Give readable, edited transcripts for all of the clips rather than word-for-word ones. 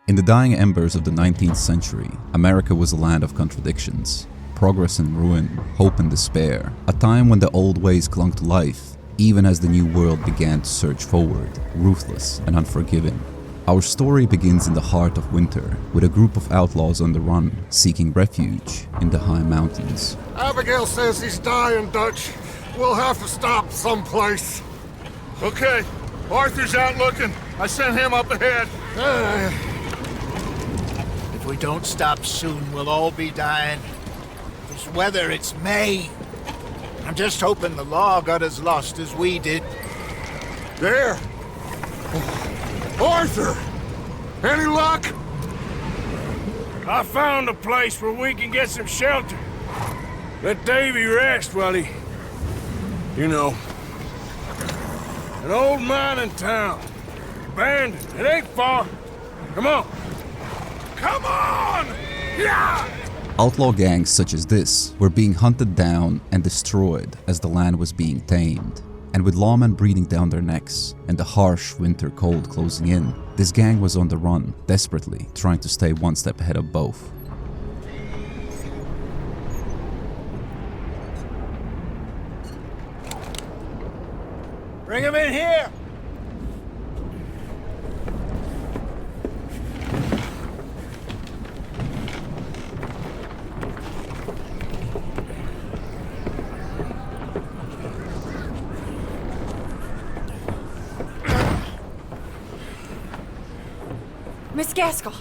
In the dying embers of the 19th century, America was a land of contradictions. Progress and ruin, hope and despair. A time when the old ways clung to life, even as the new world began to surge forward, ruthless and unforgiving. Our story begins in the heart of winter, with a group of outlaws on the run, seeking refuge in the high mountains. Abigail says he's dying, Dutch. We'll have to stop someplace. Okay, Arthur's out looking. I sent him up ahead. If we don't stop soon, we'll all be dying. This weather, it's May. I'm just hoping the law got as lost as we did. There! Arthur! Any luck? I found a place where we can get some shelter. Let Davy rest while he... You know. An old mining town. Abandoned. It ain't far. Come on. Come on! Yeah! Outlaw gangs such as this were being hunted down and destroyed as the land was being tamed. And with lawmen breathing down their necks and the harsh winter cold closing in, this gang was on the run, desperately trying to stay one step ahead of both. Bring him in here! Miss Gaskell,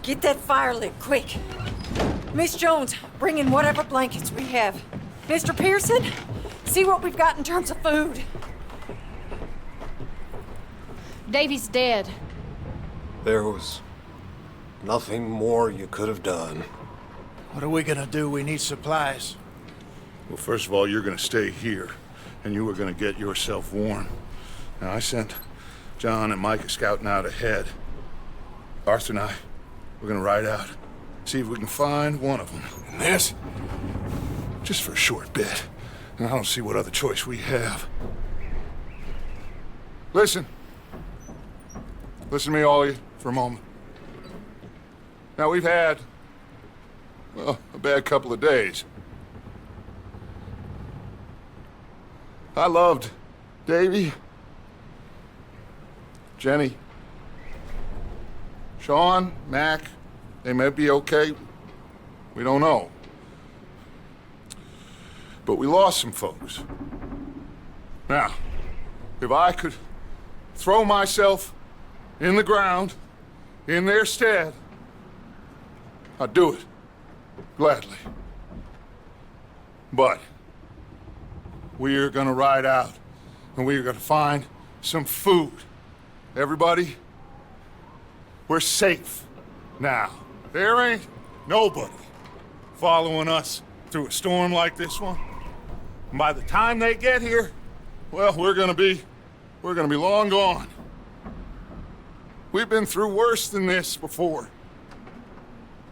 get that fire lit, quick. Miss Jones, bring in whatever blankets we have. Mr. Pearson, see what we've got in terms of food. Davy's dead. There was nothing more you could have done. What are we gonna do? We need supplies. Well, first of all, you're gonna stay here, and you are gonna get yourself warm. Now, I sent John and Micah scouting out ahead. Arthur and I, we're gonna ride out, see if we can find one of them. And this, just for a short bit. And I don't see what other choice we have. Listen. Listen to me, all of you, for a moment. Now, we've had, well, a bad couple of days. I loved Davy, Jenny, Sean, Mac. They may be okay. We don't know. But we lost some folks. Now, if I could throw myself in the ground, in their stead, I'd do it, gladly. But we are gonna ride out, and we are gonna find some food. Everybody, we're safe now. There ain't nobody following us through a storm like this one. And by the time they get here, well, we're gonna be long gone. We've been through worse than this before.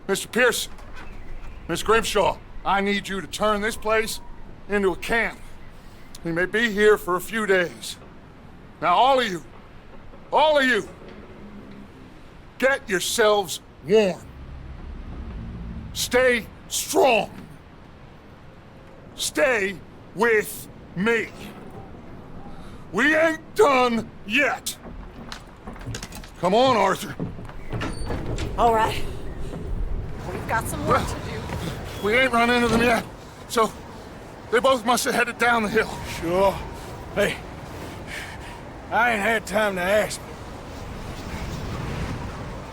Mr. Pearson, Miss Grimshaw, I need you to turn this place into a camp. We may be here for a few days. Now, all of you, get yourselves warm. Stay strong. Stay with me. We ain't done yet. Come on, Arthur. All right. We've got some work to do. We ain't run into them yet, so they both must have headed down the hill. Sure. Hey, I ain't had time to ask.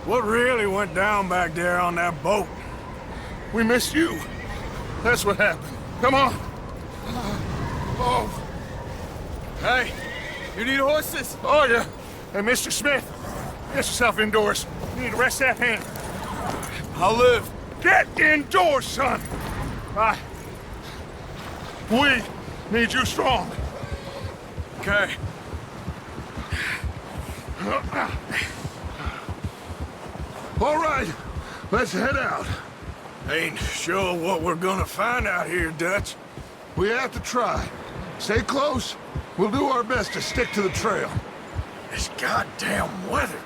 What really went down back there on that boat? We missed you. That's what happened. Come on. Oh. Hey, you need horses? Oh, yeah. Hey, Mr. Smith, get yourself indoors. You need to rest that hand. I'll live. Get indoors, son. We need you strong. Okay. All right, let's head out. Ain't sure what we're gonna find out here, Dutch. We have to try. Stay close. We'll do our best to stick to the trail. This goddamn weather.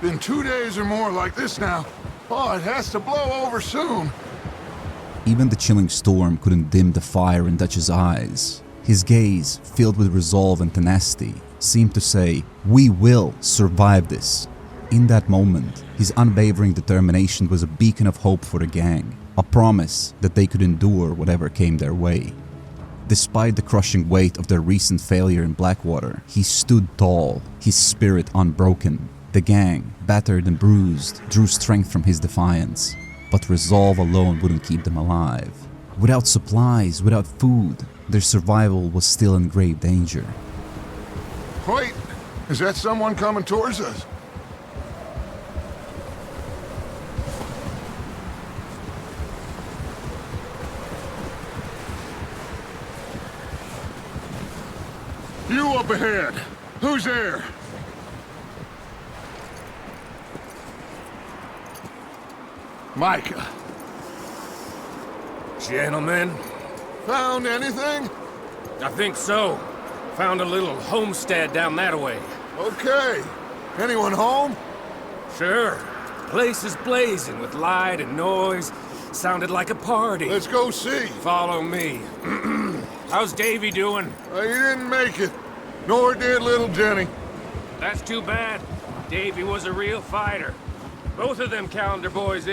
Been 2 days or more like this now. Oh, it has to blow over soon. Even the chilling storm couldn't dim the fire in Dutch's eyes. His gaze, filled with resolve and tenacity, seemed to say, "We will survive this." In that moment, his unwavering determination was a beacon of hope for the gang, a promise that they could endure whatever came their way. Despite the crushing weight of their recent failure in Blackwater, he stood tall, his spirit unbroken. The gang, battered and bruised, drew strength from his defiance, but resolve alone wouldn't keep them alive. Without supplies, without food, their survival was still in grave danger. Wait, is that someone coming towards us? You up ahead. Who's there? Micah. Gentlemen, Found anything? I think so. Found a little homestead down that way. Okay. Anyone home? Sure. Place is blazing with light and noise. Sounded like a party. Let's go see. Follow me. How's Davy doing? He didn't make it. Nor did little Jenny. That's too bad. Davy was a real fighter. Both of them calendar boys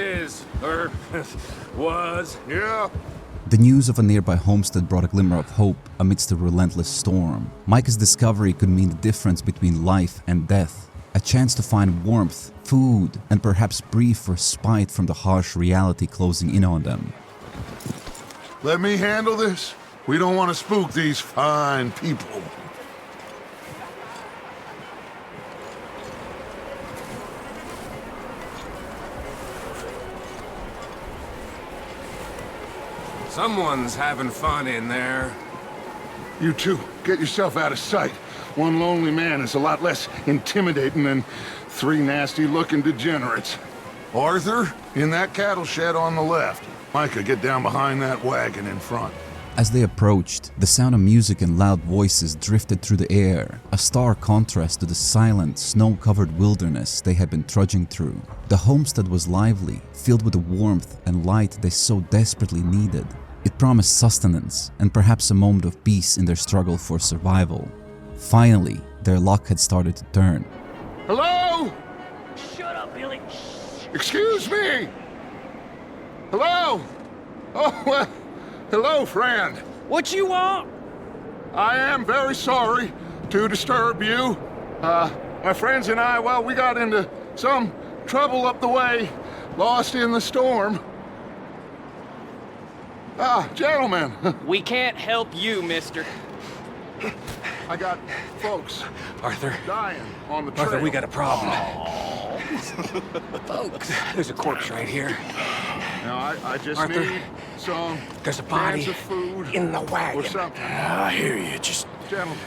was. Yeah. The news of a nearby homestead brought a glimmer of hope amidst the relentless storm. Micah's discovery could mean the difference between life and death. A chance to find warmth, food, and perhaps brief respite from the harsh reality closing in on them. Let me handle this. We don't want to spook these fine people. Someone's having fun in there. You two, get yourself out of sight. One lonely man is a lot less intimidating than 3 nasty-looking degenerates. Arthur, in that cattle shed on the left. Micah, get down behind that wagon in front. As they approached, the sound of music and loud voices drifted through the air, a stark contrast to the silent, snow-covered wilderness they had been trudging through. The homestead was lively, filled with the warmth and light they so desperately needed. It promised sustenance and perhaps a moment of peace in their struggle for survival. Finally, their luck had started to turn. Hello? Shut up, Billy. Excuse me? Hello? Oh, well, hello, friend. What you want? I am very sorry to disturb you. My friends and I, well, we got into some trouble up the way, lost in the storm. Gentlemen, We can't help you, mister. I got folks Arthur. dying on the trail. Arthur, we got a problem. Folks. There's a corpse right here. Now, I just Arthur, need some There's a body cans of food in the or wagon. something. I hear you. Just Gentlemen,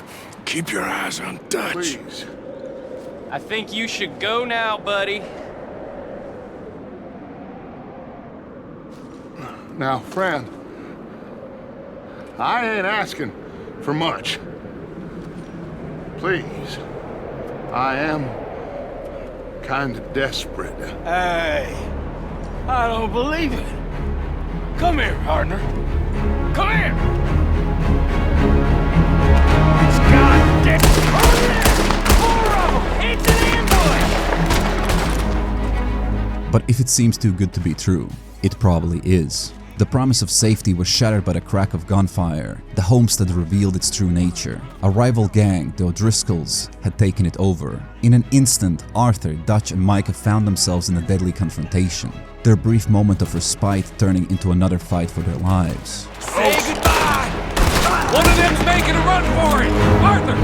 keep your eyes on Dutch. please. I think you should go now, buddy. Now, friend, I ain't asking for much. Please, I am kind of desperate. Hey, I don't believe it. Come here, partner. Come here. It's goddamn. Oh, yeah! 4 of them! It's an ambush! But if it seems too good to be true, it probably is. The promise of safety was shattered by the crack of gunfire. The homestead revealed its true nature. A rival gang, the O'Driscolls, had taken it over. In an instant, Arthur, Dutch, and Micah found themselves in a deadly confrontation. Their brief moment of respite turning into another fight for their lives. Say goodbye! One of them's making a run for it! Arthur!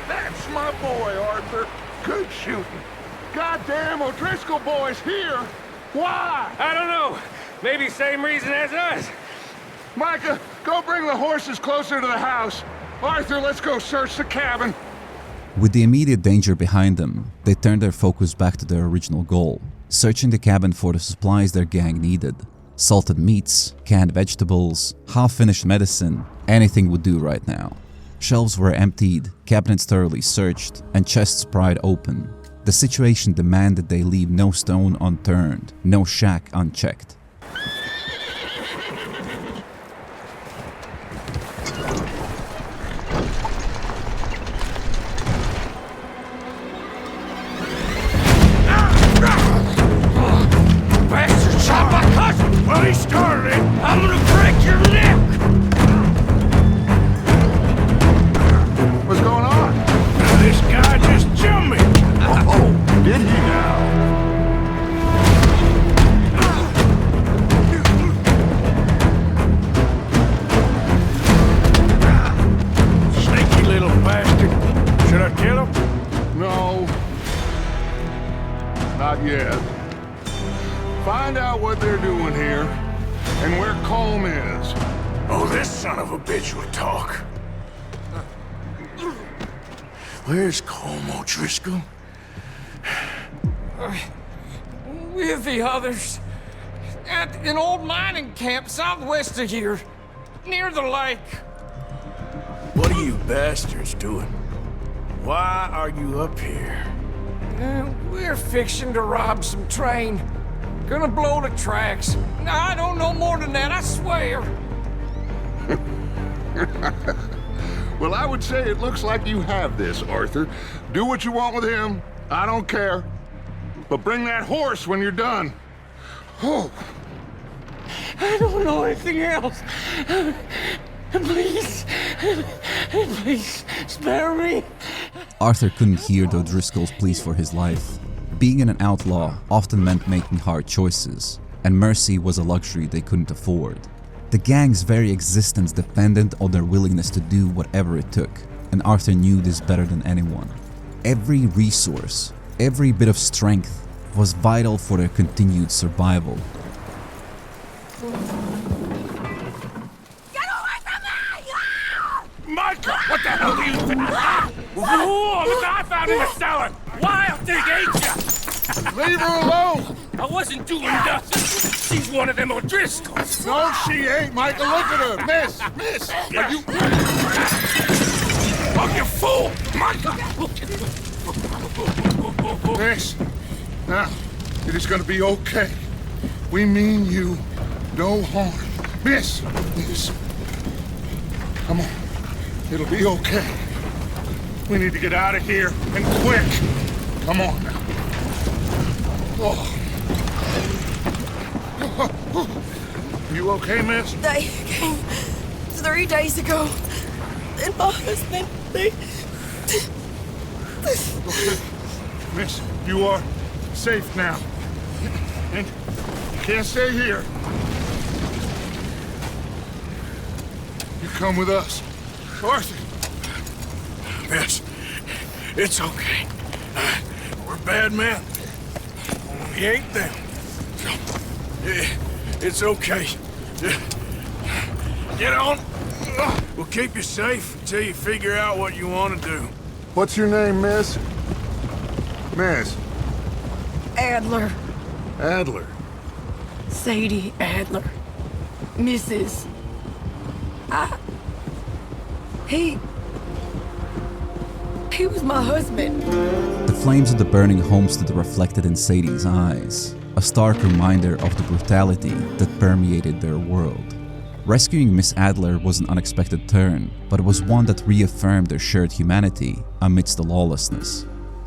That's my boy, Arthur. Good shooting. Goddamn O'Driscoll boys here. Why? I don't know. Maybe same reason as us. Micah, go bring the horses closer to the house. Arthur, let's go search the cabin. With the immediate danger behind them, they turned their focus back to their original goal, searching the cabin for the supplies their gang needed. Salted meats, canned vegetables, half-finished medicine, anything would do right now. Shelves were emptied, cabinets thoroughly searched, and chests pried open. The situation demanded they leave no stone unturned, no shack unchecked. Bastard shot my cousin! Well, he started it! I'm gonna break your neck! What's going on? This guy just jumped me! Oh, did he now? Sneaky little bastard. Should I kill him? No. Not yet. Find out what they're doing here, and where Colm is. Oh, this son of a bitch will talk. Where's Colm O'Driscoll? With the others. At an old mining camp southwest of here. Near the lake. What are you bastards doing? Why are you up here? We're fixing to rob some train. Gonna blow the tracks. I don't know more than that, I swear. Well, I would say it looks like you have this, Arthur. Do what you want with him. I don't care. But bring that horse when you're done. Oh. I don't know anything else. Please. Please, spare me. Arthur couldn't hear the O'Driscolls' pleas for his life. Being an outlaw often meant making hard choices, and mercy was a luxury they couldn't afford. The gang's very existence depended on their willingness to do whatever it took, and Arthur knew this better than anyone. Every resource, every bit of strength was vital for their continued survival. Get away from me! Michael, what the hell do you think? Whoa, look what I found in the cellar! Wild thing, ain't ya? Leave her alone! I wasn't doing nothing. She's one of them O'Driscolls. No, she ain't, Michael. Look at her. Miss, are you... Oh, you fool! Michael! Miss, now, it is gonna be okay. We mean you no harm. Miss. Come on. It'll be okay. We need to get out of here, and quick. Come on now. Oh. You okay, miss? They came 3 days ago. And my husband, Miss, you are safe now. And you can't stay here. You come with us. Arthur. Miss, it's okay. We're bad men. We ain't them. It's okay. Get on. We'll keep you safe until you figure out what you want to do. What's your name, miss? Miss. Adler. Adler. Sadie Adler. Mrs. He was my husband. The flames of the burning homestead reflected in Sadie's eyes, a stark reminder of the brutality that permeated their world. Rescuing Miss Adler was an unexpected turn, but it was one that reaffirmed their shared humanity amidst the lawlessness.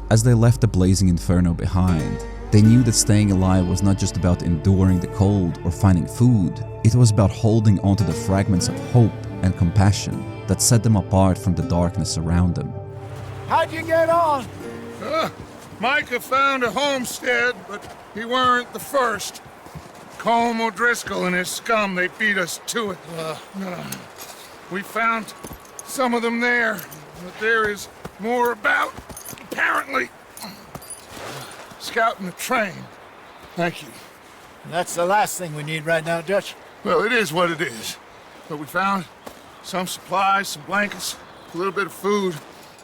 As they left the blazing inferno behind, they knew that staying alive was not just about enduring the cold or finding food, it was about holding onto the fragments of hope and compassion that set them apart from the darkness around them. How'd you get on? Micah found a homestead, but he weren't the first. Colm O'Driscoll and his scum, they beat us to it. We found some of them there, but there is more about, apparently. scouting the train. Thank you. That's the last thing we need right now, Dutch. Well, it is what it is. But we found some supplies, some blankets, a little bit of food,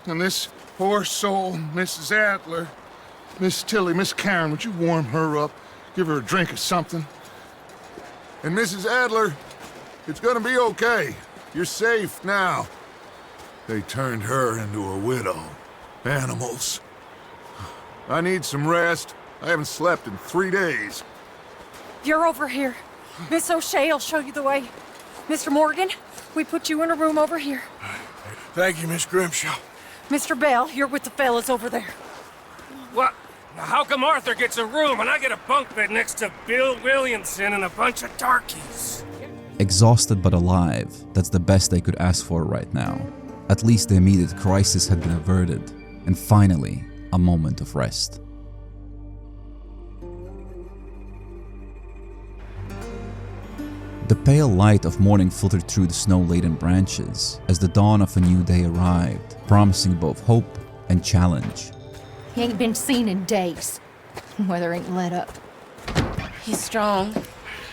and this poor soul, Mrs. Adler, Miss Tilly, Miss Karen, would you warm her up? Give her a drink or something? And Mrs. Adler, it's gonna be okay. You're safe now. They turned her into a widow. Animals. I need some rest. I haven't slept in 3 days. You're over here. Miss O'Shea will show you the way. Mr. Morgan, we put you in a room over here. Thank you, Miss Grimshaw. Mr. Bell, you're with the fellas over there. What? How come Arthur gets a room and I get a bunk bed next to Bill Williamson and a bunch of darkies? Exhausted but alive, that's the best they could ask for right now. At least the immediate crisis had been averted, and finally, a moment of rest. The pale light of morning filtered through the snow-laden branches as the dawn of a new day arrived, promising both hope and challenge. He ain't been seen in days. Weather ain't let up. He's strong,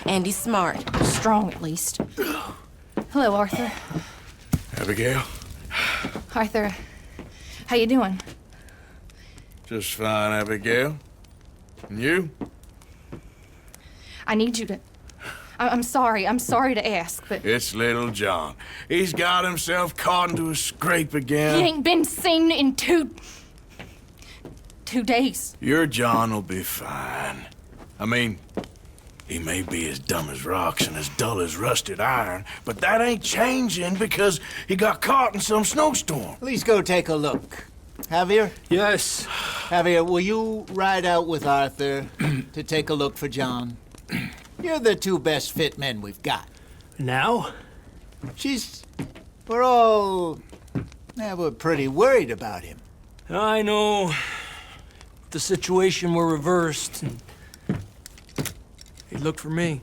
and he's smart. Strong, at least. Hello, Arthur. Abigail? Arthur, how you doing? Just fine, Abigail. And you? I need you to... I'm sorry to ask, but... It's little John. He's got himself caught into a scrape again. He ain't been seen in 2 days. Your John will be fine. I mean, he may be as dumb as rocks and as dull as rusted iron, but that ain't changing because he got caught in some snowstorm. Please go take a look. Javier? Yes. Javier, will you ride out with Arthur to take a look for John? You're the 2 best fit men we've got. Now? We're all... we're pretty worried about him. I know. If the situation were reversed, and he'd look for me.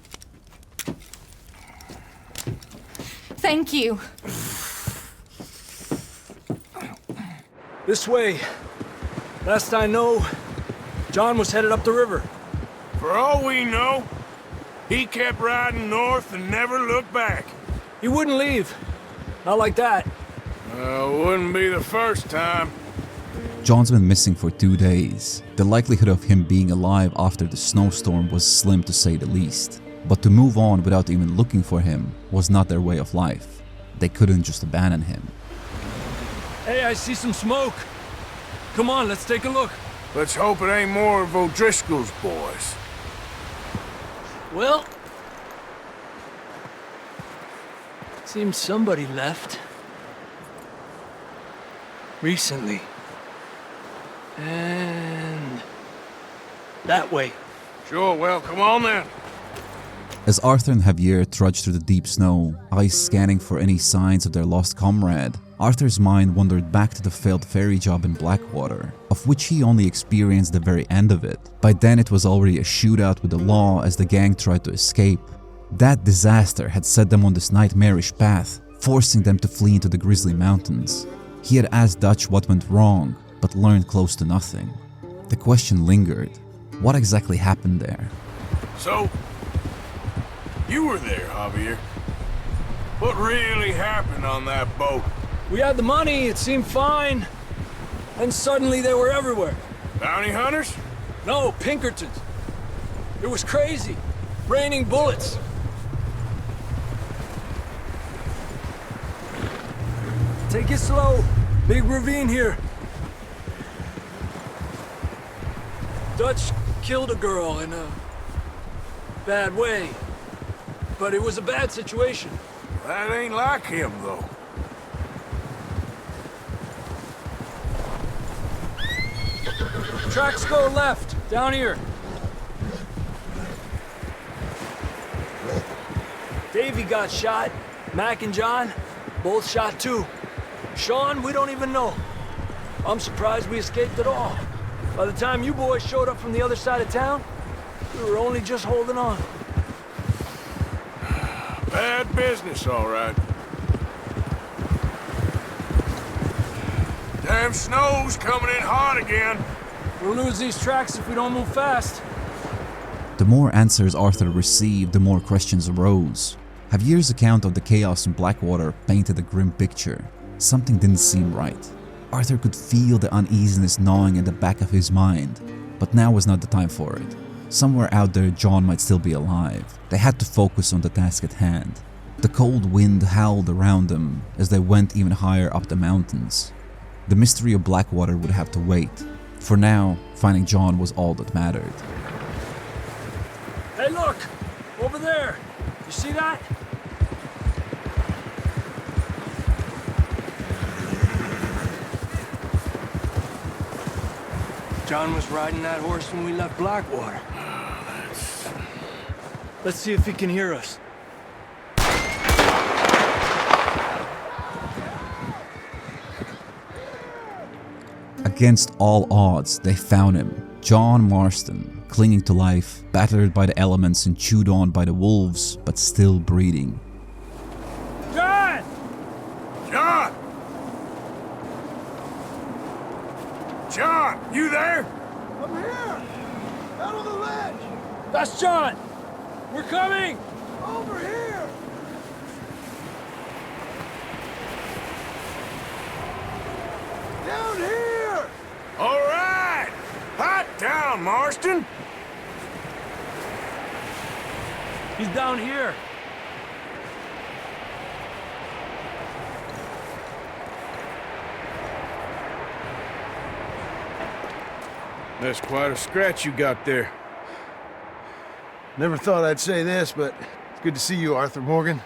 Thank you. This way. Last I know, John was headed up the river. For all we know, he kept riding north and never looked back. He wouldn't leave. Not like that. Wouldn't be the first time. John's been missing for 2 days. The likelihood of him being alive after the snowstorm was slim to say the least. But to move on without even looking for him was not their way of life. They couldn't just abandon him. Hey, I see some smoke. Come on, let's take a look. Let's hope it ain't more of O'Driscoll's boys. Well... seems somebody left. Recently. And... that way. Sure, well, come on then. As Arthur and Javier trudged through the deep snow, eyes scanning for any signs of their lost comrade, Arthur's mind wandered back to the failed ferry job in Blackwater, of which he only experienced the very end of it. By then it was already a shootout with the law as the gang tried to escape. That disaster had set them on this nightmarish path, forcing them to flee into the Grizzly Mountains. He had asked Dutch what went wrong, but learned close to nothing. The question lingered. What exactly happened there? So, you were there, Javier. What really happened on that boat? We had the money, it seemed fine. And suddenly they were everywhere. Bounty hunters? No, Pinkertons. It was crazy. Raining bullets. Take it slow. Big ravine here. Dutch killed a girl in a bad way. But it was a bad situation. That ain't like him, though. Tracks go left, down here. Davey got shot. Mac and John, both shot too. Sean, we don't even know. I'm surprised we escaped at all. By the time you boys showed up from the other side of town, we were only just holding on. Bad business, all right. Damn snow's coming in hot again. We'll lose these tracks if we don't move fast. The more answers Arthur received, the more questions arose. Javier's account of the chaos in Blackwater painted a grim picture. Something didn't seem right. Arthur could feel the uneasiness gnawing in the back of his mind, but now was not the time for it. Somewhere out there, John might still be alive. They had to focus on the task at hand. The cold wind howled around them as they went even higher up the mountains. The mystery of Blackwater would have to wait. For now, finding John was all that mattered. Hey, look! Over there! You see that? John was riding that horse when we left Blackwater. Let's see if he can hear us. Against all odds, they found him. John Marston, clinging to life, battered by the elements and chewed on by the wolves, but still breathing. John! John! John, you there? I'm here! Out on the ledge! That's John! We're coming! Over here! Down here! All right! Hot down, Marston! He's down here. That's quite a scratch you got there. Never thought I'd say this, but it's good to see you, Arthur Morgan.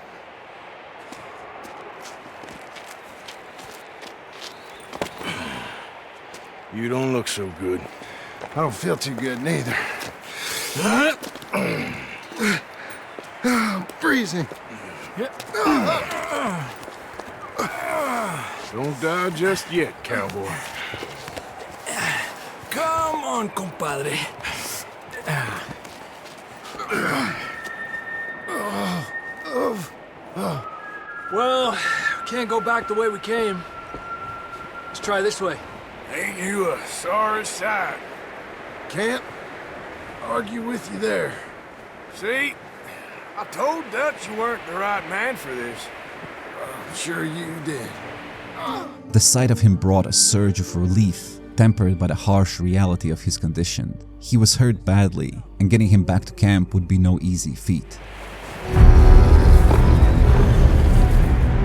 You don't look so good. I don't feel too good, neither. I'm freezing. Don't die just yet, cowboy. Come on, compadre. Well, we can't go back the way we came. Let's try this way. Ain't you a sorry sight? Can't argue with you there. See? I told Dutch you weren't the right man for this. I'm sure you did. The sight of him brought a surge of relief, tempered by the harsh reality of his condition. He was hurt badly, and getting him back to camp would be no easy feat.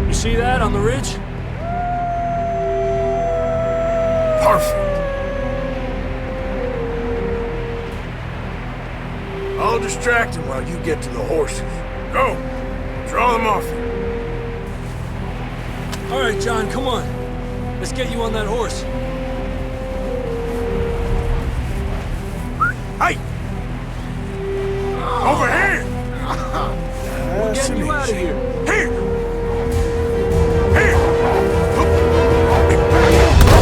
You see that on the ridge? Perfect. I'll distract him while you get to the horses. Go! Draw them off you. All right, John, come on. Let's get you on that horse. Hey! Over here! We're getting you out of here. Here! Here!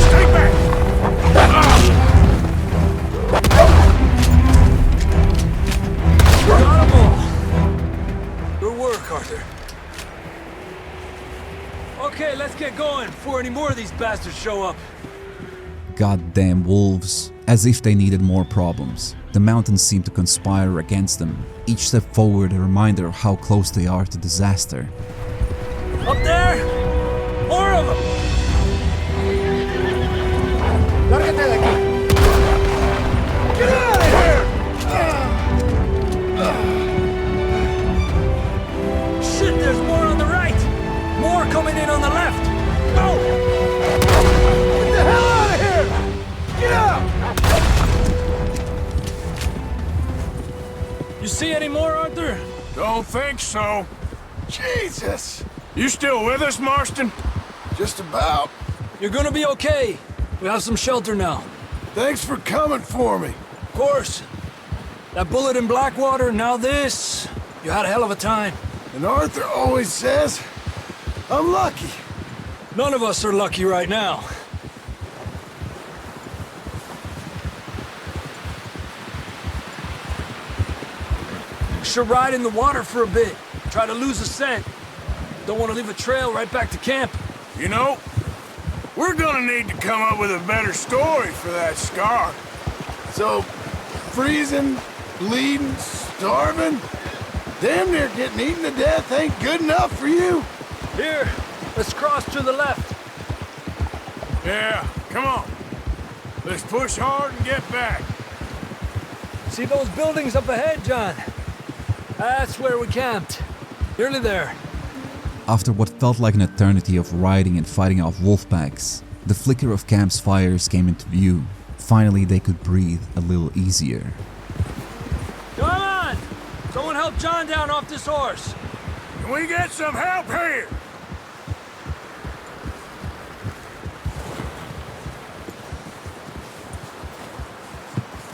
Stay back! Got 'em all. Good work, Arthur. Okay, let's get going before any more of these bastards show up. Goddamn wolves. As if they needed more problems. The mountains seemed to conspire against them, each step forward a reminder of how close they are to disaster. Up there! More of them! Lárgate de aquí! Get out of here! Shit, there's more on the right! More coming in on the left! Go! Get the hell out of here! Get out! You see any more, Arthur? Don't think so. Jesus! You still with us, Marston? Just about. You're gonna be okay. We have some shelter now. Thanks for coming for me. Of course. That bullet in Blackwater, now this. You had a hell of a time. And Arthur always says, I'm lucky. None of us are lucky right now. Should ride in the water for a bit. Try to lose a scent. Don't want to leave a trail right back to camp. You know, we're gonna need to come up with a better story for that scar. So, freezing, bleeding, starving, damn near getting eaten to death ain't good enough for you? Here, let's cross to the left. Yeah, come on. Let's push hard and get back. See those buildings up ahead, John? That's where we camped. Nearly there. After what felt like an eternity of riding and fighting off wolf packs, the flicker of camp's fires came into view. Finally, they could breathe a little easier. Come on! Someone help John down off this horse. Can we get some help here?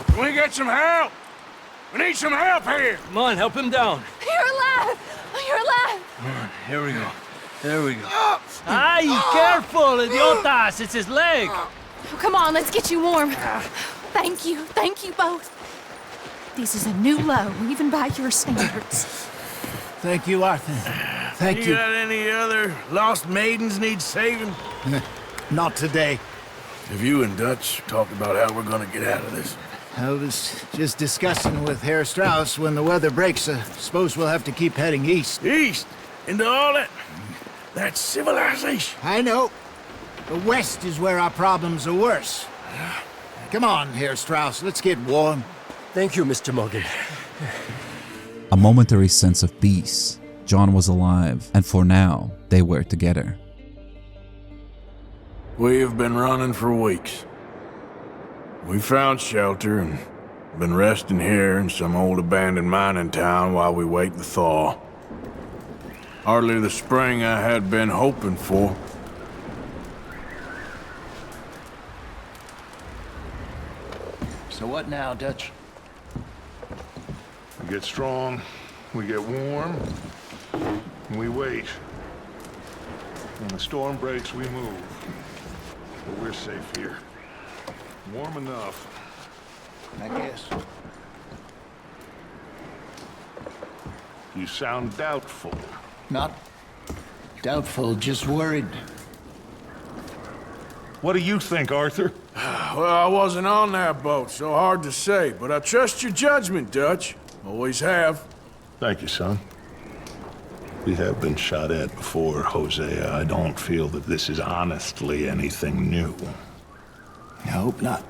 Can we get some help? We need some help here! Come on, help him down. You're alive! You're alive! Come on, here we go. There we go. Ay, careful, idiotas! It's his leg! Oh, come on, let's get you warm. Thank you both. This is a new low, even by your standards. Thank you, Arthur. Thank you. You got any other lost maidens need saving? Not today. Have you and Dutch talked about how we're gonna get out of this? I was just discussing with Herr Strauss when the weather breaks. Suppose we'll have to keep heading east. East? Into all that civilization? I know. The west is where our problems are worse. Come on, Herr Strauss, let's get warm. Thank you, Mr. Morgan. A momentary sense of peace. John was alive, and for now, they were together. We have been running for weeks. We found shelter and been resting here in some old abandoned mining town while we wait the thaw. Hardly the spring I had been hoping for. So what now, Dutch? We get strong, we get warm, and we wait. When the storm breaks, we move. But we're safe here. Warm enough. I guess. You sound doubtful. Not doubtful, just worried. What do you think, Arthur? Well, I wasn't on that boat, so hard to say, but I trust your judgment, Dutch. Always have. Thank you, son. We have been shot at before, Hosea. I don't feel that this is honestly anything new. I hope not.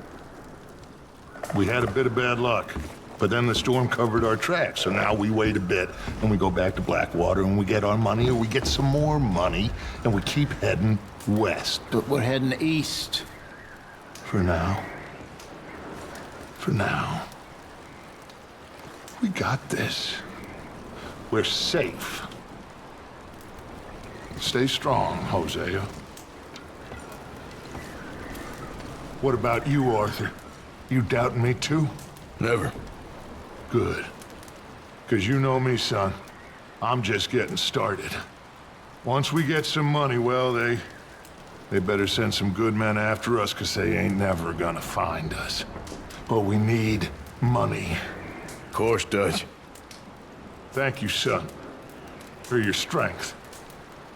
We had a bit of bad luck, but then the storm covered our tracks, so now we wait a bit, and we go back to Blackwater, and we get our money, or we get some more money, and we keep heading west. But we're heading east. For now. For now. We got this. We're safe. Stay strong, Hosea. What about you, Arthur? You doubting me too? Never. Good. 'Cause you know me, son. I'm just getting started. Once we get some money, well, they better send some good men after us, 'cause they ain't never gonna find us. But we need money. Of course, Dutch. Thank you, son, for your strength.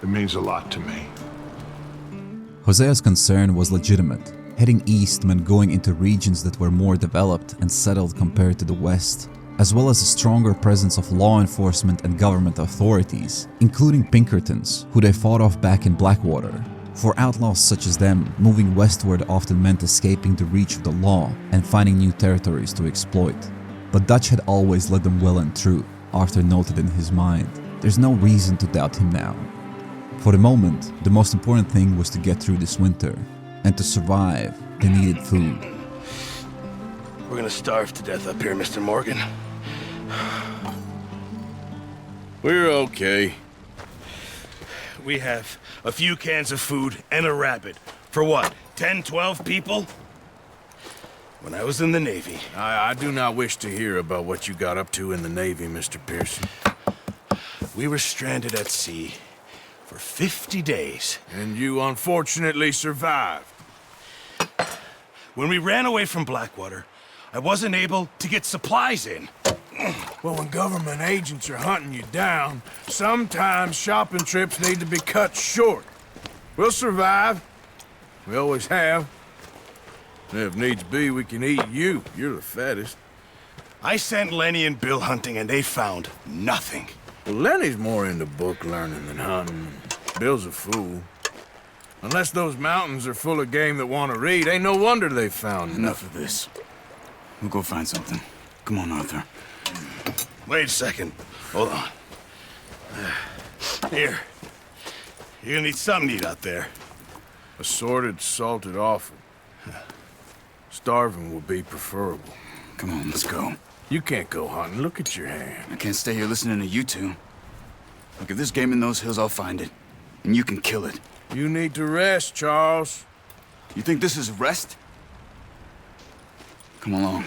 It means a lot to me. Hosea's concern was legitimate. Heading east meant going into regions that were more developed and settled compared to the west, as well as a stronger presence of law enforcement and government authorities, including Pinkertons, who they fought off back in Blackwater. For outlaws such as them, moving westward often meant escaping the reach of the law and finding new territories to exploit. But Dutch had always led them well and true, Arthur noted in his mind. There's no reason to doubt him now. For the moment, the most important thing was to get through this winter, and to survive, they needed food. We're gonna starve to death up here, Mr. Morgan. We're okay. We have a few cans of food and a rabbit. For what, 10, 12 people? When I was in the Navy... I do not wish to hear about what you got up to in the Navy, Mr. Pearson. We were stranded at sea for 50 days. And you unfortunately survived. When we ran away from Blackwater, I wasn't able to get supplies in. Well, when government agents are hunting you down, sometimes shopping trips need to be cut short. We'll survive. We always have. If needs be, we can eat you. You're the fattest. I sent Lenny and Bill hunting, and they found nothing. Well, Lenny's more into book learning than hunting. Bill's a fool. Unless those mountains are full of game that want to read, ain't no wonder they found Enough of this. We'll go find something. Come on, Arthur. Wait a second. Hold on. Here. You're gonna need something to eat out there. Assorted, salted offal. Starving will be preferable. Come on, let's go. You can't go hunting. Look at your hand. I can't stay here listening to you two. Look, if there's game in those hills, I'll find it. And you can kill it. You need to rest, Charles. You think this is rest? Come along.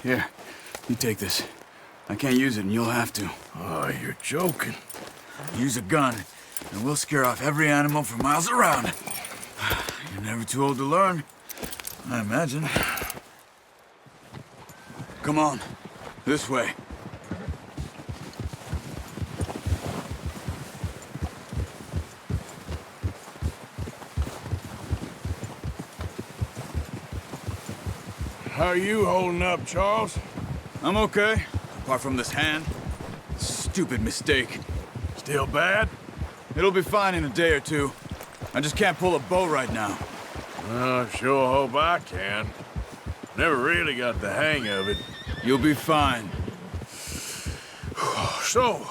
Here, you take this. I can't use it, and you'll have to. Oh, you're joking. Use a gun, and we'll scare off every animal for miles around. You're never too old to learn, I imagine. Come on, this way. How are you holding up, Charles? I'm okay, apart from this hand. Stupid mistake. Still bad? It'll be fine in a day or two. I just can't pull a bow right now. I sure hope I can. Never really got the hang of it. You'll be fine. So,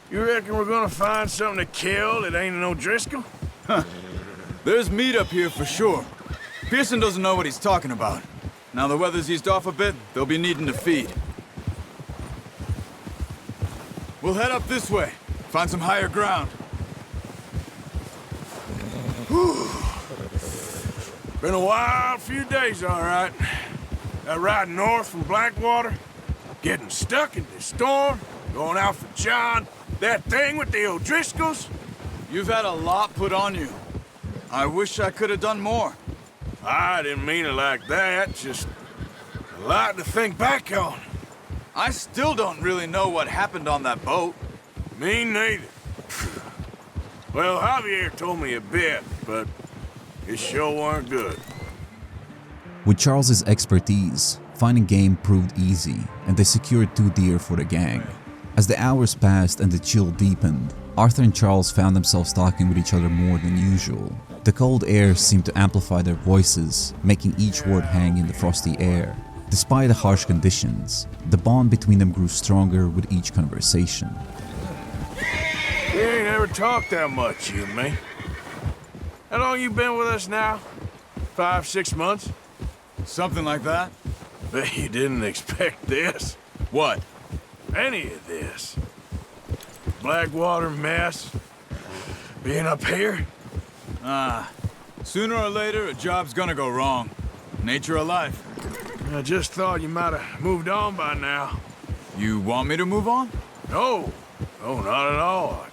you reckon we're gonna find something to kill that ain't an O'Driscoll? Huh. There's meat up here for sure. Pearson doesn't know what he's talking about. Now the weather's eased off a bit, they'll be needing to feed. We'll head up this way. Find some higher ground. Whew. Been a wild few days, all right. That ride north from Blackwater, getting stuck in this storm, going out for John, that thing with the O'Driscolls. You've had a lot put on you. I wish I could have done more. I didn't mean it like that, just a lot to think back on. I still don't really know what happened on that boat. Me neither. Well, Javier told me a bit, but it sure weren't good. With Charles's expertise, finding game proved easy, and they secured 2 deer for the gang. As the hours passed and the chill deepened, Arthur and Charles found themselves talking with each other more than usual. The cold air seemed to amplify their voices, making each word hang in the frosty air. Despite the harsh conditions, the bond between them grew stronger with each conversation. We ain't ever talked that much, you and me. How long you been with us now? 5, 6 months? Something like that. Bet you didn't expect this. What? Any of this. Blackwater mess. Being up here. Sooner or later, a job's gonna go wrong. Nature of life. I just thought you might have moved on by now. You want me to move on? No. No, not at all.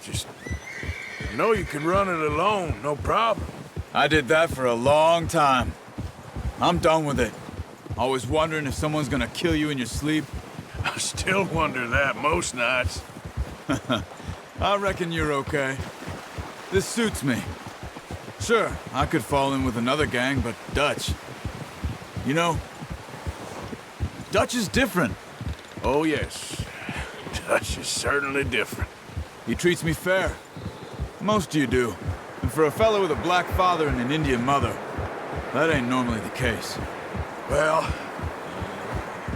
I know you can run it alone, no problem. I did that for a long time. I'm done with it. Always wondering if someone's gonna kill you in your sleep. I still wonder that most nights. I reckon you're okay. This suits me. Sure, I could fall in with another gang, but Dutch. You know, Dutch is different. Oh, yes. Dutch is certainly different. He treats me fair. Most of you do. And for a fellow with a black father and an Indian mother, that ain't normally the case. Well,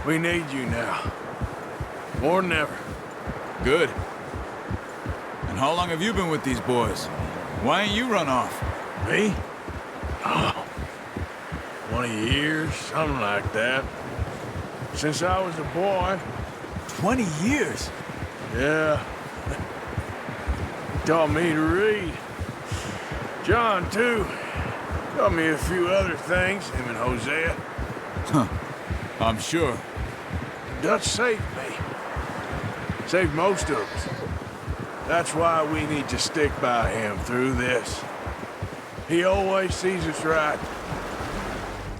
we need you now. More than ever. Good. And how long have you been with these boys? Why ain't you run off? Me? Oh, 20 years, something like that. Since I was a boy. 20 years? Yeah. He taught me to read. John, too. Taught me a few other things, him and Hosea. Huh. I'm sure. Dutch saved me. Saved most of us. That's why we need to stick by him through this. He always sees us right.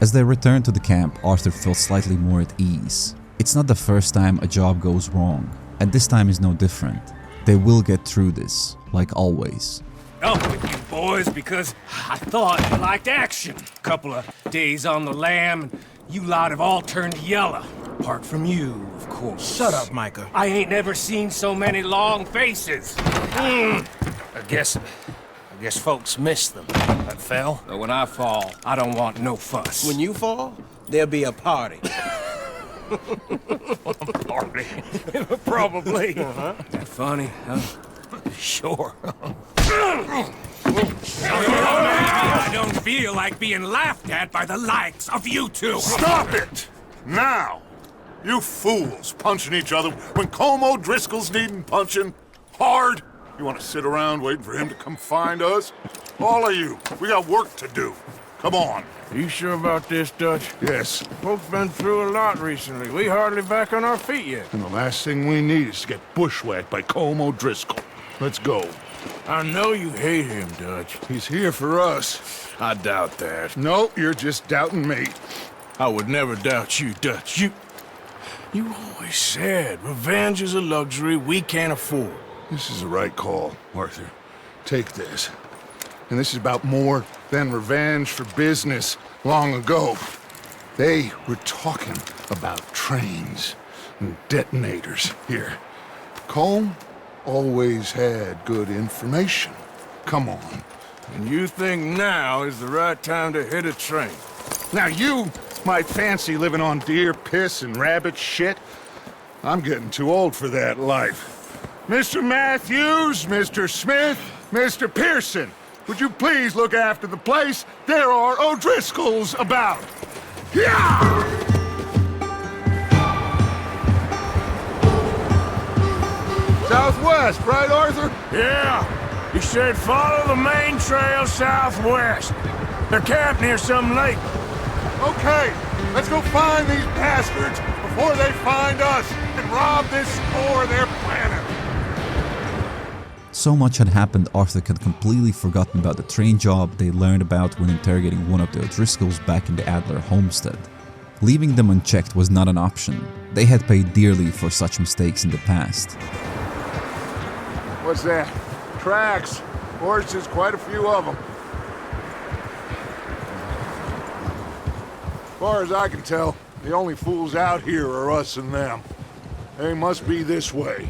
As they returned to the camp, Arthur felt slightly more at ease. It It's not the first time a job goes wrong, and this time is no different. They will get through this, like always. Up with you boys because I thought you liked action. Couple of days on the lam, and you lot have all turned yellow. Apart from you, of course. Shut up, Micah. I ain't never seen so many long faces. I guess folks miss them. That fell. But when I fall, I don't want no fuss. When you fall, there'll be a party. Party? Probably. That funny, huh? Sure. I don't feel like being laughed at by the likes of you two. Stop it! Now! You fools punching each other when Colm O'Driscoll's needing punching hard. You want to sit around waiting for him to come find us? All of you, we got work to do. Come on. You sure about this, Dutch? Yes. Both been through a lot recently. We hardly back on our feet yet. And the last thing we need is to get bushwhacked by Colm O'Driscoll. Let's go. I know you hate him, Dutch. He's here for us. I doubt that. No, you're just doubting me. I would never doubt you, Dutch. You always said revenge is a luxury we can't afford. This is the right call, Arthur. Take this. And this is about more than revenge for business long ago. They were talking about trains and detonators here. Colm always had good information. Come on. And you think now is the right time to hit a train? Now you might fancy living on deer piss and rabbit shit. I'm getting too old for that life. Mr. Matthews, Mr. Smith, Mr. Pearson, would you please look after the place? There are O'Driscolls about. Yeah! Southwest, right, Arthur? Yeah. He said follow the main trail southwest. They're camped near some lake. Okay, let's go find these bastards before they find us and rob this store they're planning. So much had happened, Arthur had completely forgotten about the train job they learned about when interrogating one of the O'Driscolls back in the Adler homestead. Leaving them unchecked was not an option. They had paid dearly for such mistakes in the past. What's that? Tracks. Horses, quite a few of them. As far as I can tell, the only fools out here are us and them. They must be this way.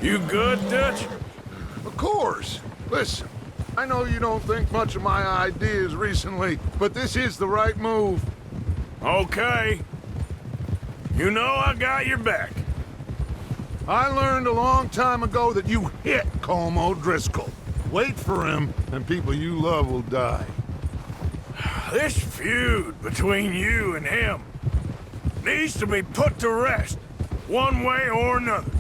You good, Dutch? Of course. Listen, I know you don't think much of my ideas recently, but this is the right move. Okay. You know I got your back. I learned a long time ago that you hit Colm O'Driscoll. Wait for him, and people you love will die. This feud between you and him needs to be put to rest, one way or another.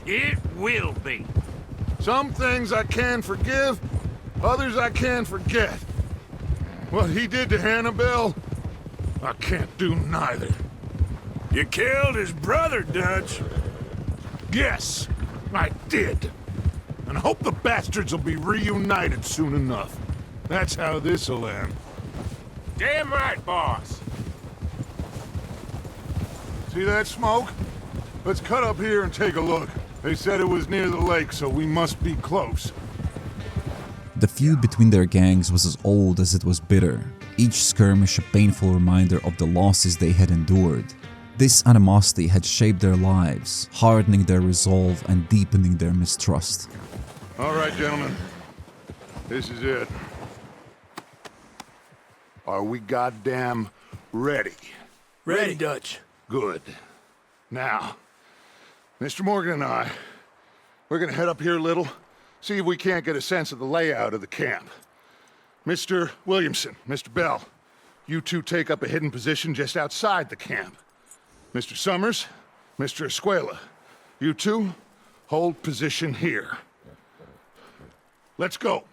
It will be. Some things I can forgive, others I can forget. What he did to Hannibal, I can't do neither. You killed his brother, Dutch. Yes, I did. And I hope the bastards will be reunited soon enough. That's how this'll end. Damn right, boss. See that smoke? Let's cut up here and take a look. They said it was near the lake, so we must be close. The feud between their gangs was as old as it was bitter, each skirmish a painful reminder of the losses they had endured. This animosity had shaped their lives, hardening their resolve and deepening their mistrust. All right, gentlemen. This is it. Are we goddamn ready? Ready, Dutch. Good. Now, Mr. Morgan and I, we're gonna head up here a little, see if we can't get a sense of the layout of the camp. Mr. Williamson, Mr. Bell, you two take up a hidden position just outside the camp. Mr. Summers, Mr. Escuela, you two hold position here. Let's go.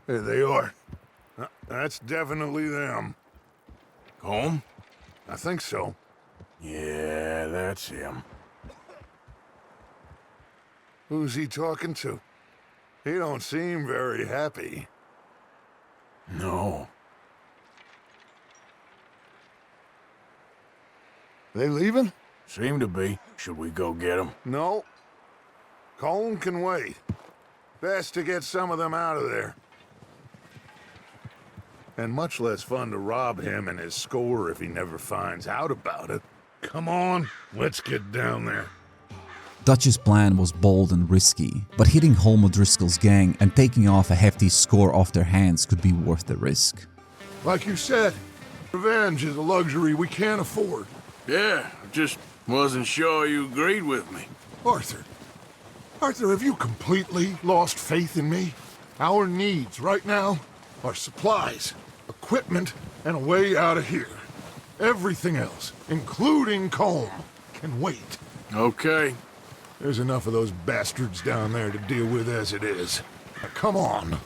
There they are. That's definitely them. Home? I think so. Yeah, that's him. Who's he talking to? He don't seem very happy. No. They leaving? Seem to be. Should we go get them? No. Colm can wait. Best to get some of them out of there. And much less fun to rob him and his score if he never finds out about it. Come on, let's get down there. Dutch's plan was bold and risky, but hitting home O'Driscoll's gang and taking off a hefty score off their hands could be worth the risk. Like you said, revenge is a luxury we can't afford. Yeah, I just wasn't sure you agreed with me. Arthur, have you completely lost faith in me? Our needs right now are supplies, equipment, and a way out of here. Everything else, including Colm, can wait. Okay. There's enough of those bastards down there to deal with as it is. Now, come on.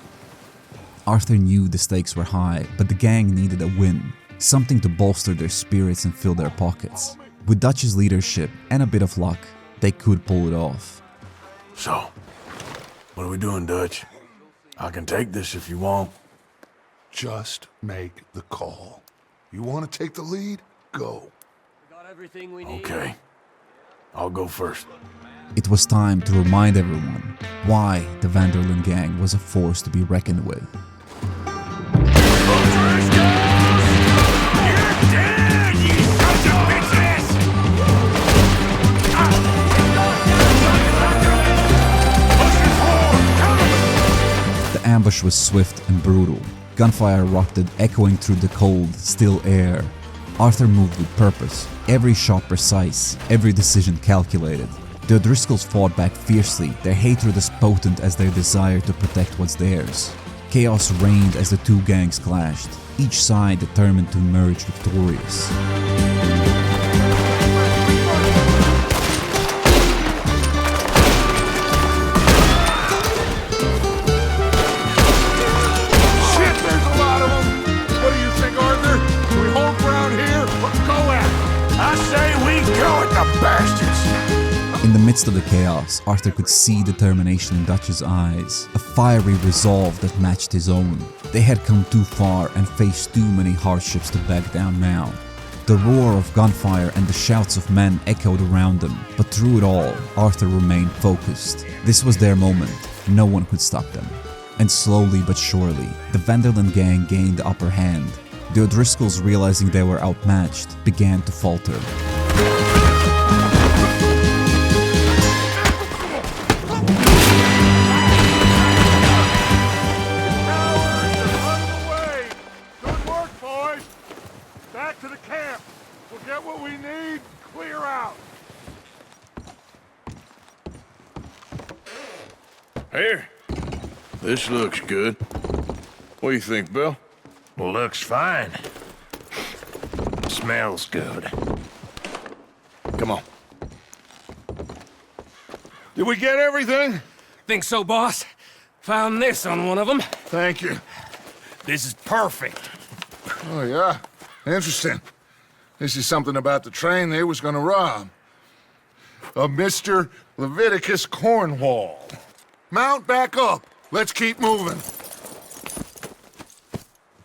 Arthur knew the stakes were high, but the gang needed a win. Something to bolster their spirits and fill their pockets. With Dutch's leadership and a bit of luck, they could pull it off. So, what are we doing, Dutch? I can take this if you want. Just make the call. You want to take the lead? Go. Got everything we need. Okay. I'll go first. It was time to remind everyone why the Vanderlyn gang was a force to be reckoned with. The ambush was swift and brutal. Gunfire erupted, echoing through the cold, still air. Arthur moved with purpose, every shot precise, every decision calculated. The O'Driscolls fought back fiercely, their hatred as potent as their desire to protect what's theirs. Chaos reigned as the two gangs clashed, each side determined to emerge victorious. In the midst of the chaos, Arthur could see determination in Dutch's eyes, a fiery resolve that matched his own. They had come too far and faced too many hardships to back down now. The roar of gunfire and the shouts of men echoed around them, but through it all, Arthur remained focused. This was their moment, no one could stop them. And slowly but surely, the Vanderlyn gang gained the upper hand. The O'Driscolls, realizing they were outmatched, began to falter. Here. This looks good. What do you think, Bill? Looks fine. Smells good. Come on. Did we get everything? Think so, boss. Found this on one of them. Thank you. This is perfect. Oh, yeah? Interesting. This is something about the train they was gonna rob. A Mr. Leviticus Cornwall. Mount back up. Let's keep moving.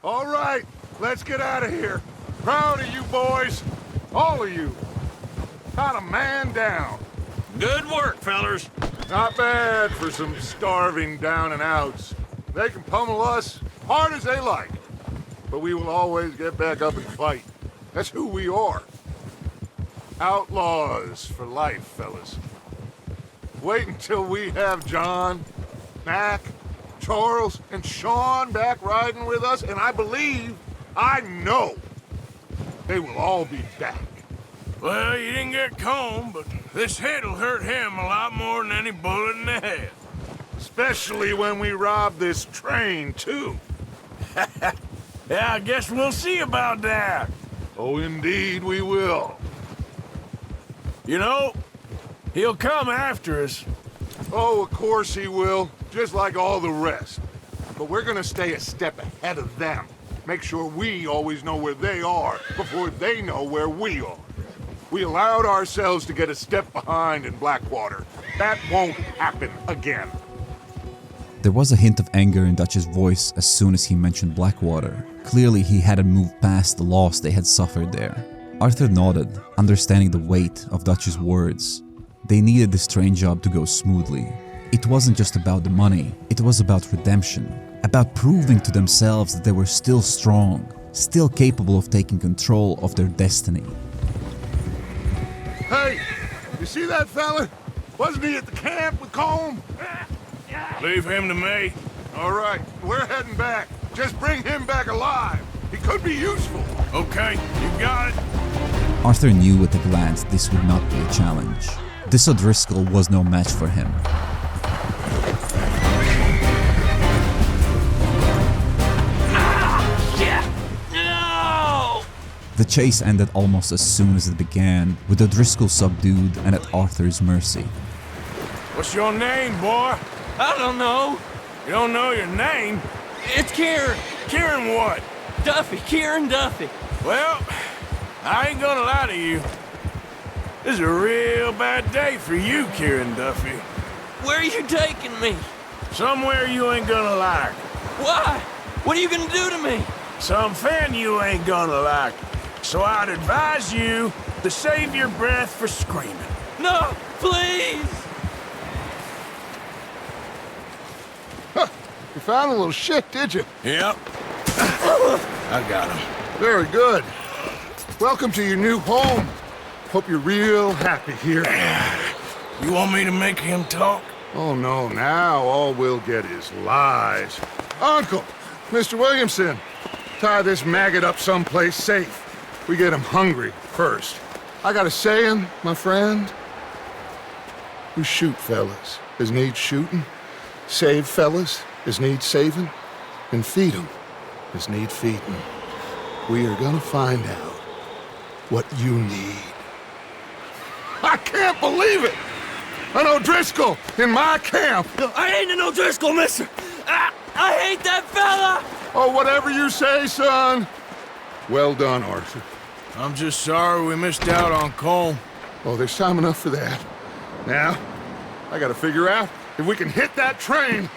All right, let's get out of here. Proud of you boys. All of you. Not a man down. Good work, fellers. Not bad for some starving down and outs. They can pummel us hard as they like. But we will always get back up and fight. That's who we are. Outlaws for life, fellas. Wait until we have John, Mac, Charles, and Sean back riding with us, and I know, they will all be back. Well, you didn't get Colm, but this hit'll hurt him a lot more than any bullet in the head. Especially when we rob this train, too. Yeah, I guess we'll see about that. Oh, indeed we will. You know, he'll come after us. Oh, of course he will, just like all the rest. But we're gonna stay a step ahead of them. Make sure we always know where they are before they know where we are. We allowed ourselves to get a step behind in Blackwater. That won't happen again. There was a hint of anger in Dutch's voice as soon as he mentioned Blackwater. Clearly he hadn't moved past the loss they had suffered there. Arthur nodded, understanding the weight of Dutch's words. They needed this train job to go smoothly. It wasn't just about the money, it was about redemption. About proving to themselves that they were still strong, still capable of taking control of their destiny. Hey, you see that fella? Wasn't he at the camp with Colm? Leave him to me. All right, we're heading back. Just bring him back alive. He could be useful. Okay, you got it. Arthur knew at a glance this would not be a challenge. This O'Driscoll was no match for him. The chase ended almost as soon as it began, with O'Driscoll subdued and at Arthur's mercy. What's your name, boy? I don't know. You don't know your name? It's Kieran. Kieran what? Duffy. Kieran Duffy. Well, I ain't gonna lie to you. This is a real bad day for you, Kieran Duffy. Where are you taking me? Somewhere you ain't gonna like. Why? What are you gonna do to me? Something you ain't gonna like. So I'd advise you to save your breath for screaming. No, please! Huh. You found a little shit, did you? Yep. I got him. Very good. Welcome to your new home. Hope you're real happy here. You want me to make him talk? Oh, no. Now all we'll get is lies. Uncle, Mr. Williamson, tie this maggot up someplace safe. We get him hungry first. I got a saying, my friend. We shoot fellas as need shooting, save fellas as need saving, and feed 'em as need feeding. We are gonna find out what you need. I can't believe it! An O'Driscoll in my camp! I ain't an O'Driscoll, mister! I hate that fella! Oh, whatever you say, son. Well done, Arthur. I'm just sorry we missed out on Colm. Oh, there's time enough for that. Now, I gotta figure out if we can hit that train.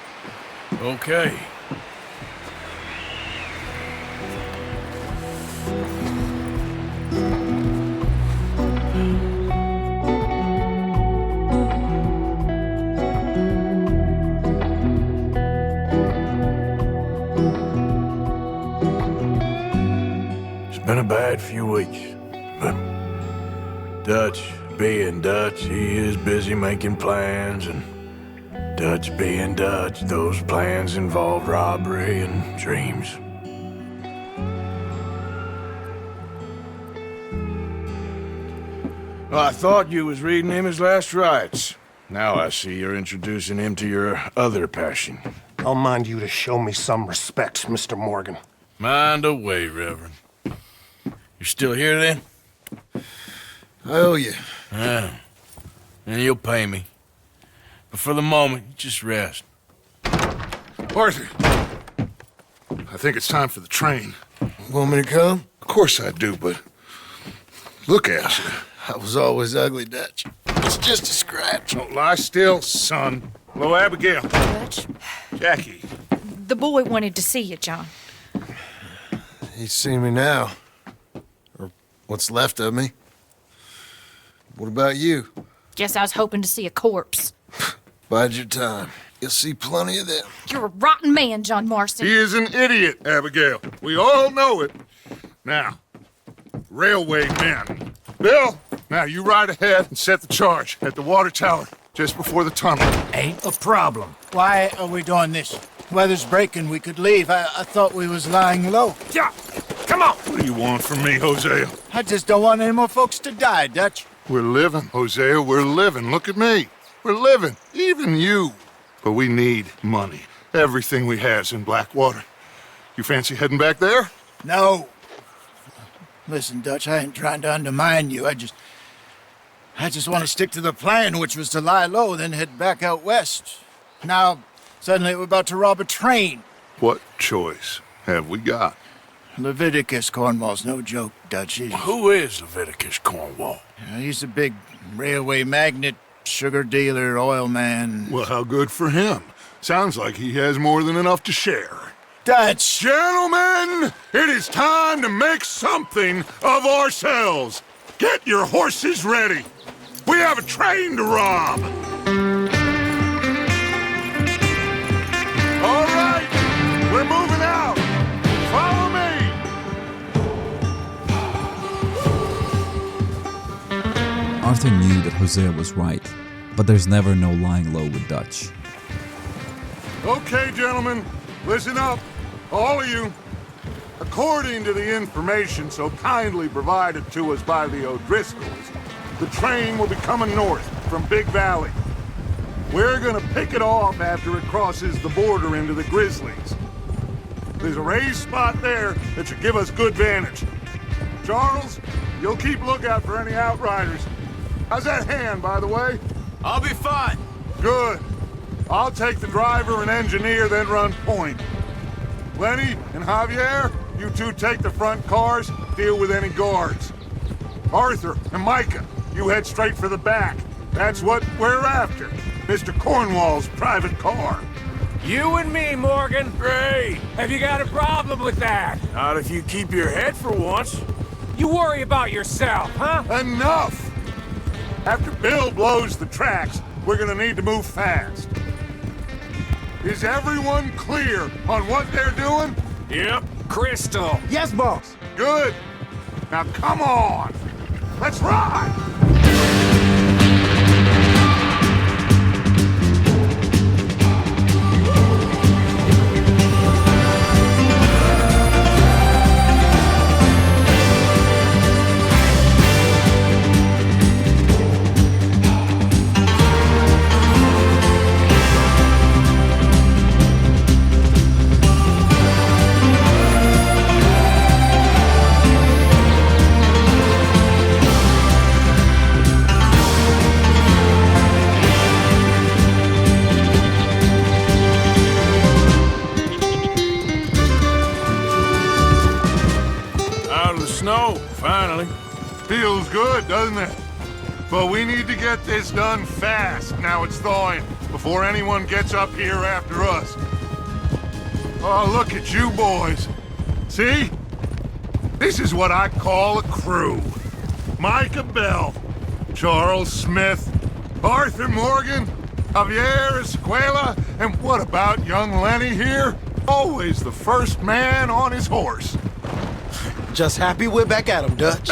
Okay. Been a bad few weeks, but Dutch being Dutch, he is busy making plans, and Dutch being Dutch, those plans involve robbery and dreams. Well, I thought you was reading him his last rites. Now I see you're introducing him to your other passion. I'll mind you to show me some respect, Mr. Morgan. Mind away, Reverend. You're still here, then? I owe you. Yeah. And you'll pay me. But for the moment, just rest. Arthur, I think it's time for the train. Want me to come? Of course I do, but look at you. I was always ugly, Dutch. It's just a scratch. Don't lie still, son. Hello, Abigail. Dutch, Jackie. the boy wanted to see you, John. He's seen me now. Or what's left of me. What about you? Guess I was hoping to see a corpse. Bide your time. You'll see plenty of them. You're a rotten man, John Marston. He is an idiot, Abigail. We all know it. Now, railway men. Bill, now you ride ahead and set the charge at the water tower just before the tunnel. Ain't a problem. Why are we doing this? Weather's breaking, we could leave. I thought we was lying low. Yeah, come on. What do you want from me, Hosea? I just don't want any more folks to die, Dutch. We're living, Hosea, we're living. Look at me. We're living, even you. But we need money. Everything we has in Blackwater. You fancy heading back there? No. Listen, Dutch, I ain't trying to undermine you. I just want to stick to the plan, which was to lie low, then head back out west. Now, suddenly we're about to rob a train. What choice have we got? Leviticus Cornwall's no joke, Dutch. Who is Leviticus Cornwall? He's a big railway magnate, sugar dealer, oil man. Well, how good for him. Sounds like he has more than enough to share. Dutch! Gentlemen, it is time to make something of ourselves. Get your horses ready. We have a train to rob. All right, we're moving out. Follow me. Arthur knew that Hosea was right, but there's never no lying low with Dutch. Okay, gentlemen, listen up, all of you. According to the information so kindly provided to us by the O'Driscolls, the train will be coming north from Big Valley. We're gonna pick it off after it crosses the border into the Grizzlies. There's a raised spot there that should give us good vantage. Charles, you'll keep lookout for any outriders. How's that hand, by the way? I'll be fine. Good. I'll take the driver and engineer, then run point. Lenny and Javier, you two take the front cars, deal with any guards. Arthur and Micah, you head straight for the back. That's what we're after. Mr. Cornwall's private car. You and me, Morgan. Great. Have you got a problem with that? Not if you keep your head for once. You worry about yourself, huh? Enough! After Bill blows the tracks, we're gonna need to move fast. Is everyone clear on what they're doing? Yep. Crystal. Yes, boss. Good. Now come on. Let's ride! Snow, finally. Feels good, doesn't it? But we need to get this done fast, now it's thawing, before anyone gets up here after us. Oh, look at you boys. See? This is what I call a crew. Micah Bell, Charles Smith, Arthur Morgan, Javier Escuela, and what about young Lenny here? Always the first man on his horse. Just happy we're back at him, Dutch.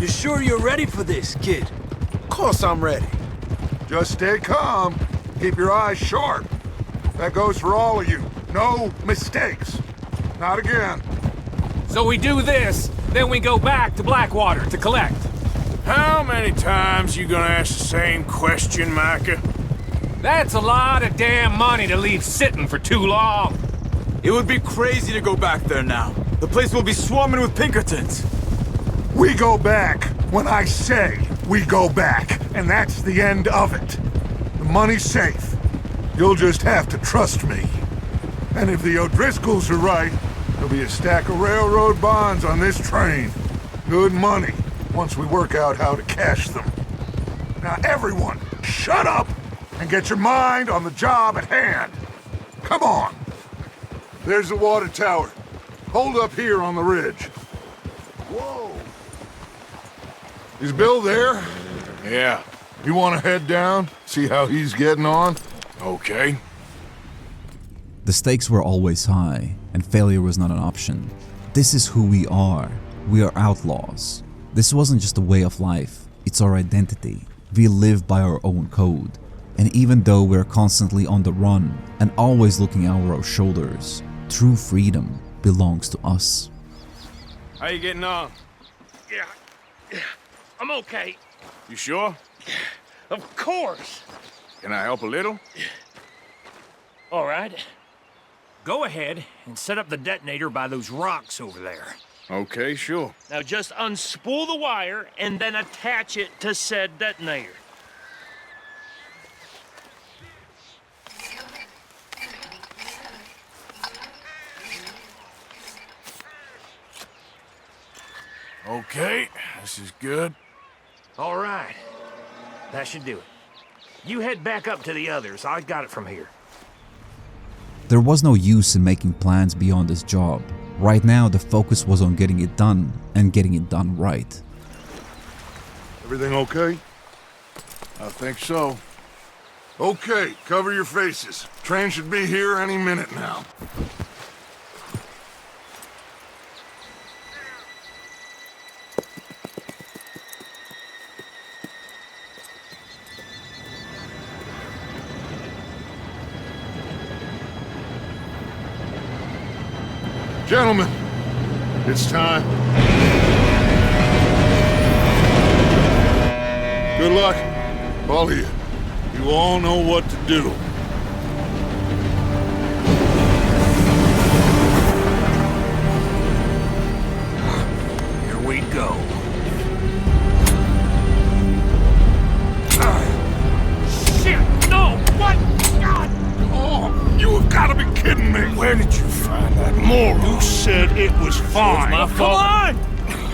You sure you're ready for this, kid? Of course I'm ready. Just stay calm. Keep your eyes sharp. That goes for all of you. No mistakes. Not again. So we do this, then we go back to Blackwater to collect. How many times you gonna ask the same question, Micah? That's a lot of damn money to leave sitting for too long. It would be crazy to go back there now. The place will be swarming with Pinkertons. We go back when I say we go back, and that's the end of it. The money's safe. You'll just have to trust me. And if the O'Driscolls are right, there'll be a stack of railroad bonds on this train. Good money, once we work out how to cash them. Now everyone, shut up and get your mind on the job at hand. Come on. There's the water tower. Hold up here on the ridge. Whoa. Is Bill there? Yeah. You want to head down? See how he's getting on? Okay. The stakes were always high, and failure was not an option. This is who we are. We are outlaws. This wasn't just a way of life, it's our identity. We live by our own code. And even though we're constantly on the run and always looking over our shoulders, true freedom belongs to us. How you getting on? Yeah, I'm okay. You sure? Of course. Can I help a little? All right. Go ahead and set up the detonator by those rocks over there. Okay, sure. Now just unspool the wire and then attach it to said detonator. Okay, this is good. All right. That should do it. You head back up to the others. I got it from here. There was no use in making plans beyond this job. Right now, the focus was on getting it done, and getting it done right. Everything okay? I think so. Okay, cover your faces. Train should be here any minute now. Gentlemen, it's time. Good luck, all of you. You all know what to do. Here we go. Shit! No! What? God! Oh, you have got to be kidding me! Where did you find that moron? You said it was fine. It's my fault. Come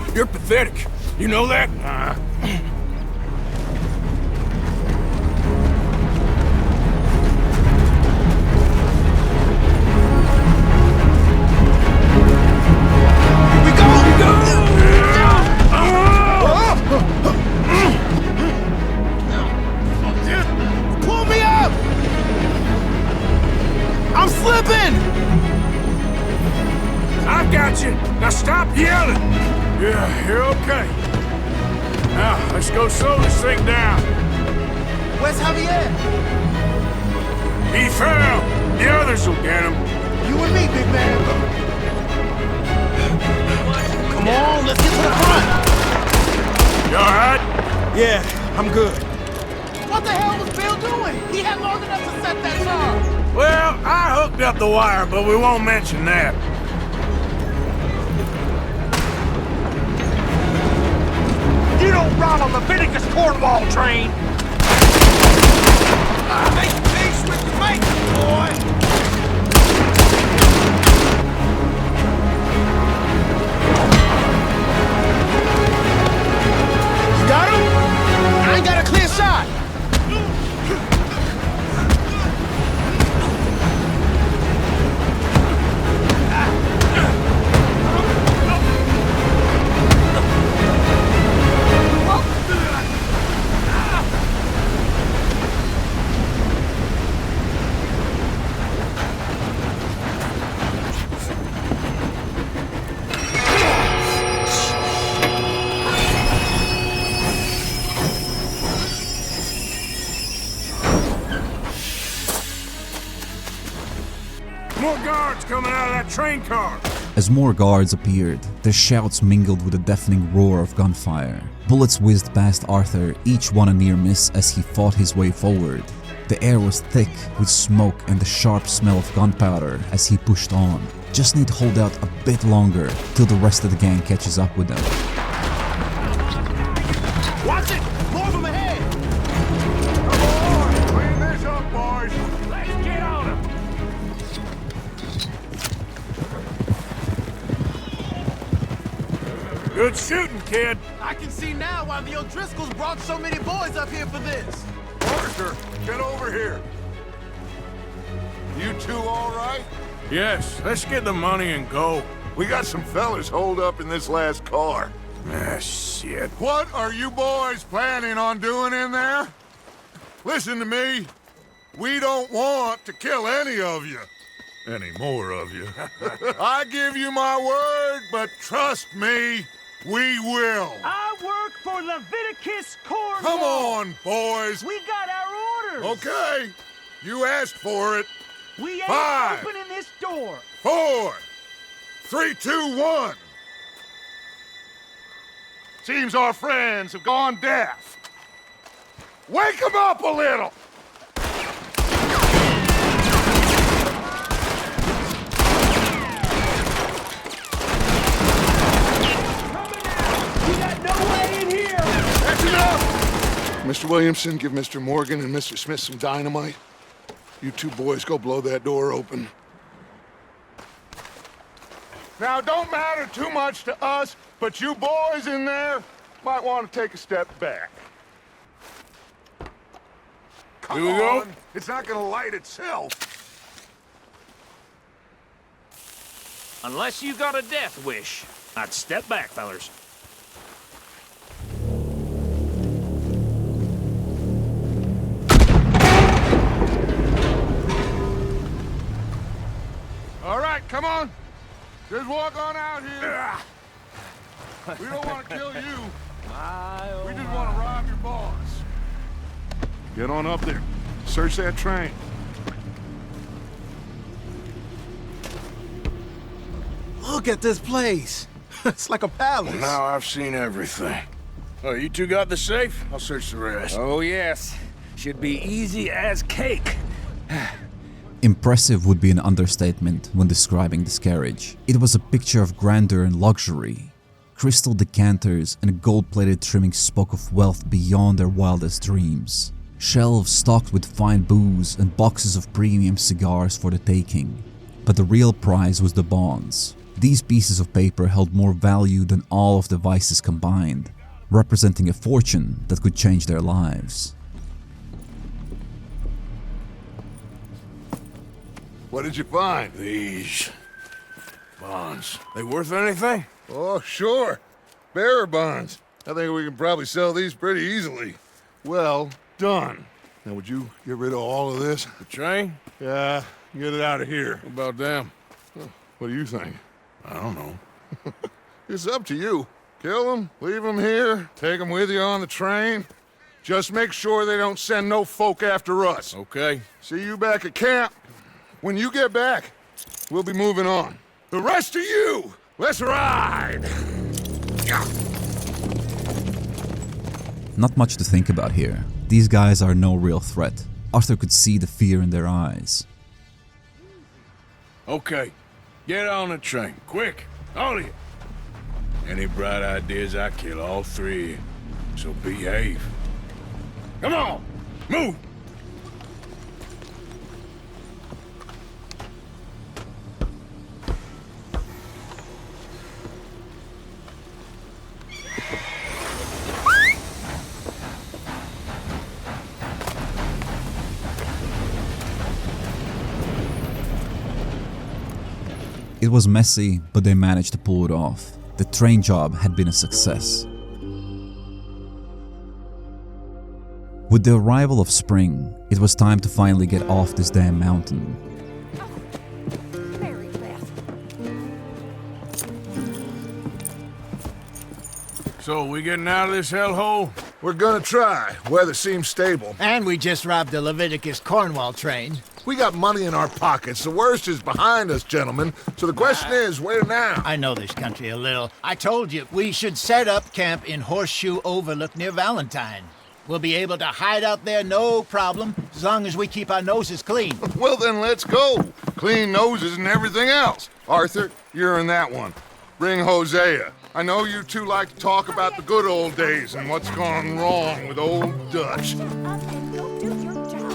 on! You're pathetic. You know that? Pull me up! I'm slipping! I got you. Now stop yelling. Yeah, you're okay. Now, let's go slow this thing down. Where's Javier? He fell. The others will get him. You and me, big man. Come on, let's get to the front. You all right? Yeah, I'm good. What the hell was Bill doing? He had long enough to set that charge. Well, I hooked up the wire, but we won't mention that. You don't ride on Leviticus Cornwall train! Make peace with the mate, boy! You got him? I ain't got a clear shot. More guards coming out of that train car. As more guards appeared, their shouts mingled with a deafening roar of gunfire. Bullets whizzed past Arthur, each one a near miss as he fought his way forward. The air was thick with smoke and the sharp smell of gunpowder as he pushed on. Just need to hold out a bit longer till the rest of the gang catches up with them. Watch it! More of them ahead! Come on! Clean this up, boys! Let's get on him! Good shooting, kid. I can see now why the O'Driscolls brought so many boys up here for this. Arthur, get over here. You two all right? Yes, let's get the money and go. We got some fellas holed up in this last car. Ah, shit. What are you boys planning on doing in there? Listen to me. We don't want to kill any of you. Any more of you. I give you my word, but trust me, we will. I work for Leviticus Cornwall! Come on, boys. We got our orders! Okay. You asked for it. We ain't 5, opening this door! 4, 3, 2, 1. Seems our friends have gone deaf. Wake them up a little! Mr. Williamson, give Mr. Morgan and Mr. Smith some dynamite. You two boys go blow that door open. Now, don't matter too much to us But you boys in there might want to take a step back. Come Here we go. on. It's not gonna light itself. Unless you got a death wish, I'd step back, fellers. All right, come on. Just walk on out here. We don't want to kill you. We just want to rob your boss. Get on up there. Search that train. Look at this place. It's like a palace. Now I've seen everything. Oh, you two got the safe? I'll search the rest. Oh, yes. Should be easy as cake. Impressive would be an understatement when describing this carriage. It was a picture of grandeur and luxury. Crystal decanters and gold-plated trimmings spoke of wealth beyond their wildest dreams. Shelves stocked with fine booze and boxes of premium cigars for the taking. But the real prize was the bonds. These pieces of paper held more value than all of the vices combined, representing a fortune that could change their lives. What did you find? These bonds. They worth anything? Oh, sure. Bearer bonds. I think we can probably sell these pretty easily. Well done. Now, would you get rid of all of this? The train? Yeah, get it out of here. What about them? What do you think? I don't know. It's up to you. Kill them, leave them here, take them with you on the train. Just make sure they don't send no folk after us. Okay. See you back at camp. When you get back, we'll be moving on. The rest of you, let's ride! Not much to think about here. These guys are no real threat. Arthur could see the fear in their eyes. Okay. Get on the train. Quick. All of you. Any bright ideas, I kill all three of you. So behave. Come on! Move! It was messy, but they managed to pull it off. The train job had been a success. With the arrival of spring, it was time to finally get off this damn mountain. Mary Beth. So, we getting out of this hellhole? We're gonna try. Weather seems stable. And we just robbed the Leviticus Cornwall train. We got money in our pockets. The worst is behind us, gentlemen. So the question is, where now? I know this country a little. I told you, we should set up camp in Horseshoe Overlook near Valentine. We'll be able to hide out there no problem, as long as we keep our noses clean. Well, then let's go. Clean noses and everything else. Arthur, you're in that one. Bring Hosea. I know you two like to talk about the good old days and what's gone wrong with old Dutch. Go do your job.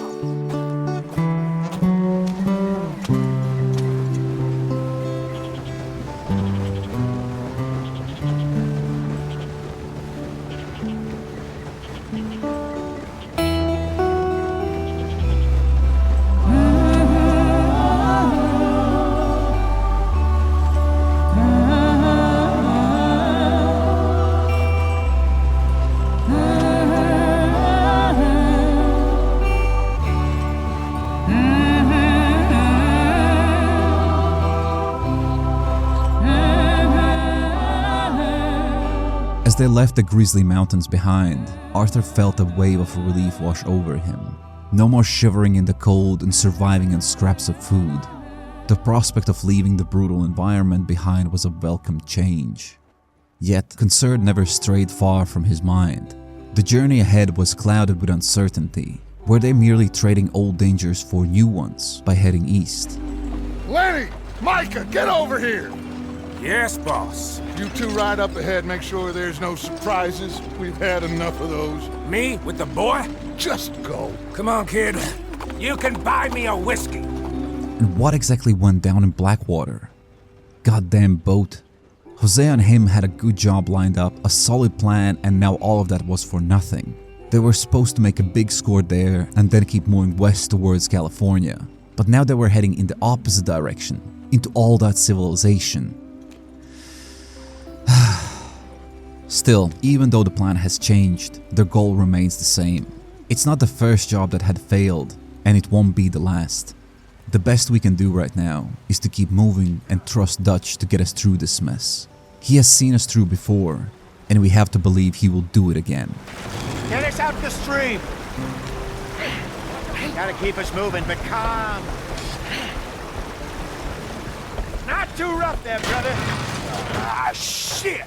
As they left the grisly mountains behind, Arthur felt a wave of relief wash over him. No more shivering in the cold and surviving on scraps of food. The prospect of leaving the brutal environment behind was a welcome change. Yet, concern never strayed far from his mind. The journey ahead was clouded with uncertainty. Were they merely trading old dangers for new ones by heading east? Lenny! Micah, get over here! Yes, boss. You two ride up ahead, make sure there's no surprises. We've had enough of those. Me with the boy? Just go. Come on, kid. You can buy me a whiskey. And what exactly went down in Blackwater? Goddamn boat. Jose and him had a good job lined up, a solid plan, and now all of that was for nothing. They were supposed to make a big score there and then keep moving west towards California. But now they were heading in the opposite direction, into all that civilization. Still, even though the plan has changed, their goal remains the same. It's not the first job that had failed, and it won't be the last. The best we can do right now is to keep moving and trust Dutch to get us through this mess. He has seen us through before, and we have to believe he will do it again. Get us out the stream! Gotta keep us moving, but calm. Not too rough there, brother. Ah, shit!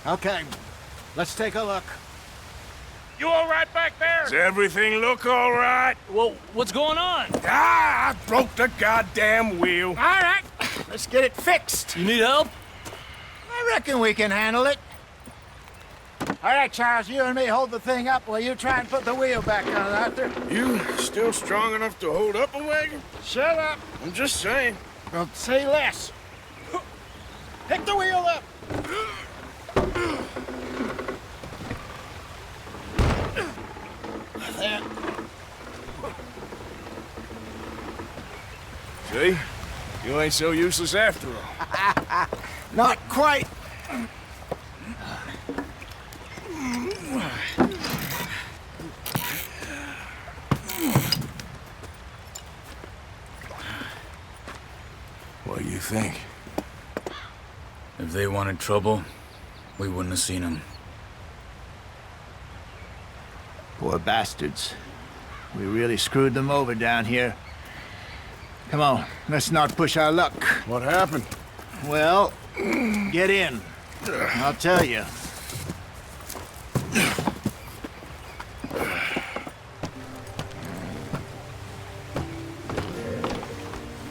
Okay, let's take a look. You all right back there? Does everything look all right? Well, what's going on? Ah, I broke the goddamn wheel. All right, let's get it fixed. You need help? I reckon we can handle it. All right, Charles, you and me hold the thing up while you try and put the wheel back on, Arthur. You still strong enough to hold up a wagon? Shut up. I'm just saying. Well, say less. Pick the wheel up. There. See? You ain't so useless after all. Not quite. What do you think? If they wanted trouble, we wouldn't have seen them. Poor bastards. We really screwed them over down here. Come on, let's not push our luck. What happened? Well, get in. I'll tell you.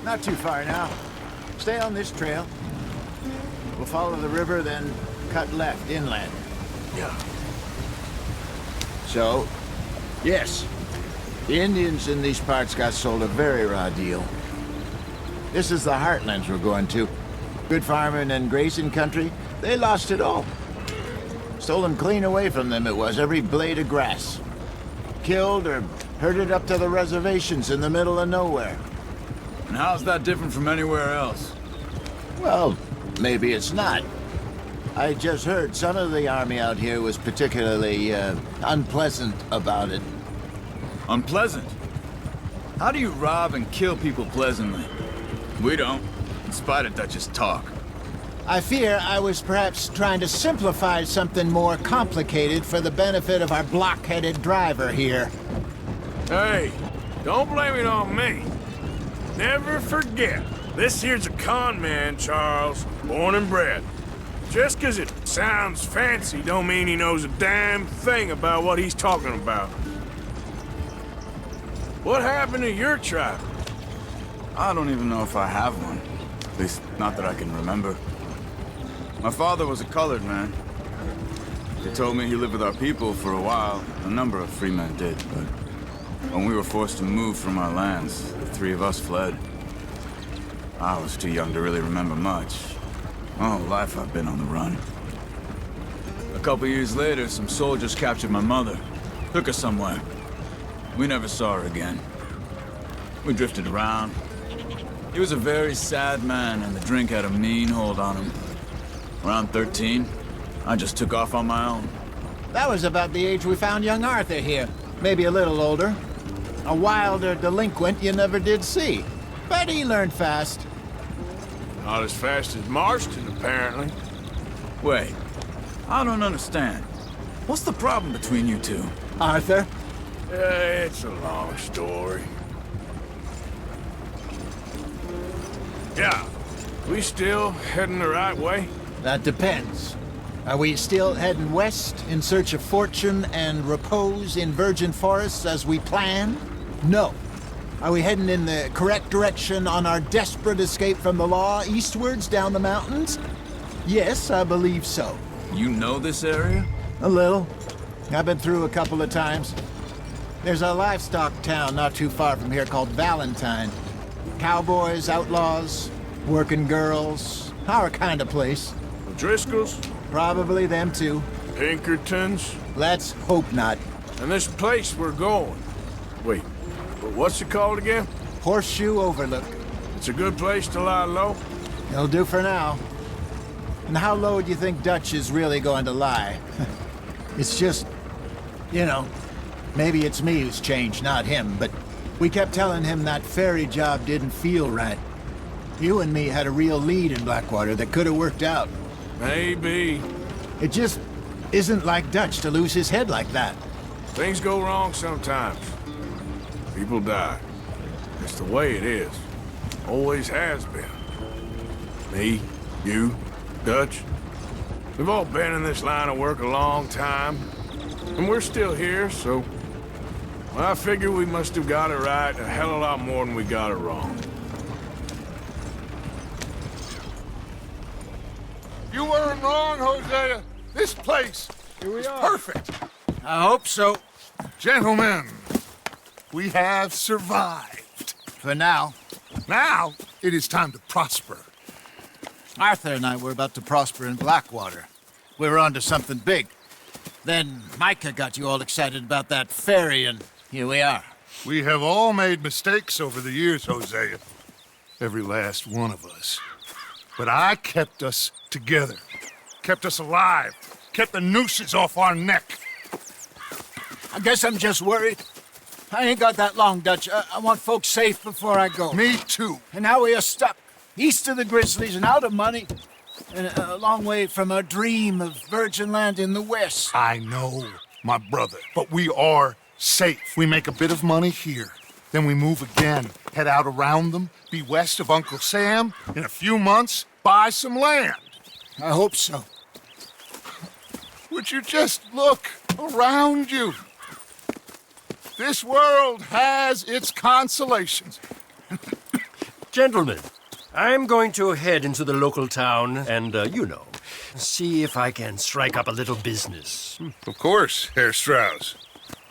Not too far now. Stay on this trail. We'll follow the river, then cut left inland. Yeah. So, yes, the Indians in these parts got sold a very raw deal. This is the heartlands we're going to. Good farming and grazing country, they lost it all. Stolen clean away from them it was, every blade of grass. Killed or herded up to the reservations in the middle of nowhere. And how's that different from anywhere else? Well, maybe it's not. I just heard some of the army out here was particularly, unpleasant about it. Unpleasant? How do you rob and kill people pleasantly? We don't, in spite of Dutch's talk. I fear I was perhaps trying to simplify something more complicated for the benefit of our block-headed driver here. Hey, don't blame it on me. Never forget, this here's a con man, Charles, born and bred. Just 'cause it sounds fancy don't mean he knows a damn thing about what he's talking about. What happened to your tribe? I don't even know if I have one. At least, not that I can remember. My father was a colored man. They told me he lived with our people for a while. A number of free men did, but when we were forced to move from our lands, the three of us fled. I was too young to really remember much. My whole life I've been on the run. A couple years later, some soldiers captured my mother. Took her somewhere. We never saw her again. We drifted around. He was a very sad man, and the drink had a mean hold on him. Around 13, I just took off on my own. That was about the age we found young Arthur here. Maybe a little older. A wilder delinquent you never did see. But he learned fast. Not as fast as Marston, apparently. Wait, I don't understand. What's the problem between you two? Arthur? It's a long story. Yeah, we still heading the right way? That depends. Are we still heading west in search of fortune and repose in virgin forests as we planned? No. Are we heading in the correct direction on our desperate escape from the law eastwards down the mountains? Yes, I believe so. You know this area? A little. I've been through a couple of times. There's a livestock town not too far from here called Valentine. Cowboys, outlaws, working girls, Our kind of place. The Driscolls? Probably them too. Pinkertons? Let's hope not. And this place we're going. Wait, what's it called again? Horseshoe Overlook. It's a good place to lie low? It'll do for now. And how low do you think Dutch is really going to lie? It's just, you know, maybe it's me who's changed, not him, but we kept telling him that ferry job didn't feel right. You and me had a real lead in Blackwater that could have worked out. Maybe. It just isn't like Dutch to lose his head like that. Things go wrong sometimes. People die. It's the way it is. Always has been. Me, you, Dutch. We've all been in this line of work a long time. And we're still here, so... well, I figure we must have got it right a hell of a lot more than we got it wrong. You weren't wrong, Hosea. This place is perfect. I hope so. Gentlemen, we have survived. For now. Now, it is time to prosper. Arthur and I were about to prosper in Blackwater. We were onto something big. Then Micah got you all excited about that ferry, and here we are. We have all made mistakes over the years, Hosea. Every last one of us. But I kept us together. Kept us alive. Kept the nooses off our neck. I guess I'm just worried. I ain't got that long, Dutch. I want folks safe before I go. Me too. And now we are stuck. East of the Grizzlies and out of money. And a long way from our dream of virgin land in the west. I know, my brother. But we are safe. We make a bit of money here. Then we move again. Head out around them. Be west of Uncle Sam. In a few months, buy some land. I hope so. Would you just look around you? This world has its consolations. Gentlemen, I'm going to head into the local town and, you know, see if I can strike up a little business. Of course, Herr Strauss.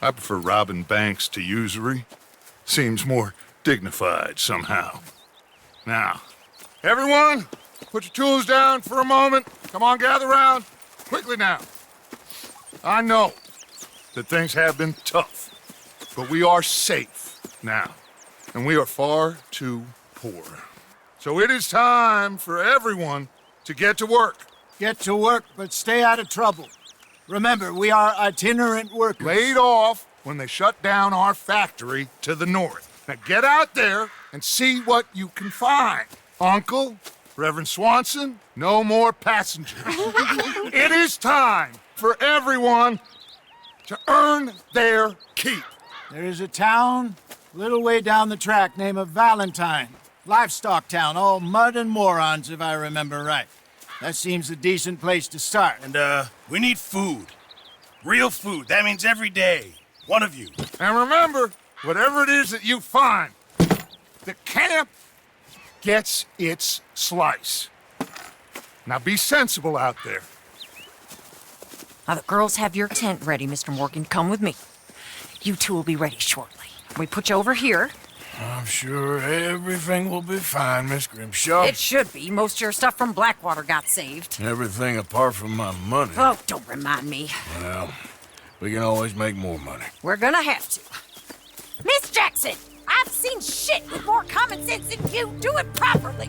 I prefer robbing banks to usury. Seems more dignified somehow. Now, everyone, put your tools down for a moment. Come on, gather round. Quickly now. I know that things have been tough, but we are safe now, and we are far too poor. So it is time for everyone to get to work. Get to work, but stay out of trouble. Remember, we are itinerant workers. Laid off when they shut down our factory to the north. Now get out there and see what you can find. Uncle, Reverend Swanson, no more passengers. It is time for everyone to earn their keep. There is a town a little way down the track named Valentine. Livestock town, all mud and morons, if I remember right. That seems a decent place to start. And, we need food. Real food. That means every day. One of you. And remember, whatever it is that you find, the camp gets its slice. Now be sensible out there. Now, the girls have your tent ready, Mr. Morgan. Come with me. You two will be ready shortly. We put you over here. I'm sure everything will be fine, Miss Grimshaw. It should be. Most of your stuff from Blackwater got saved. Everything apart from my money. Oh, don't remind me. Well, we can always make more money. We're gonna have to. Miss Jackson, I've seen shit with more common sense than you. Do it properly.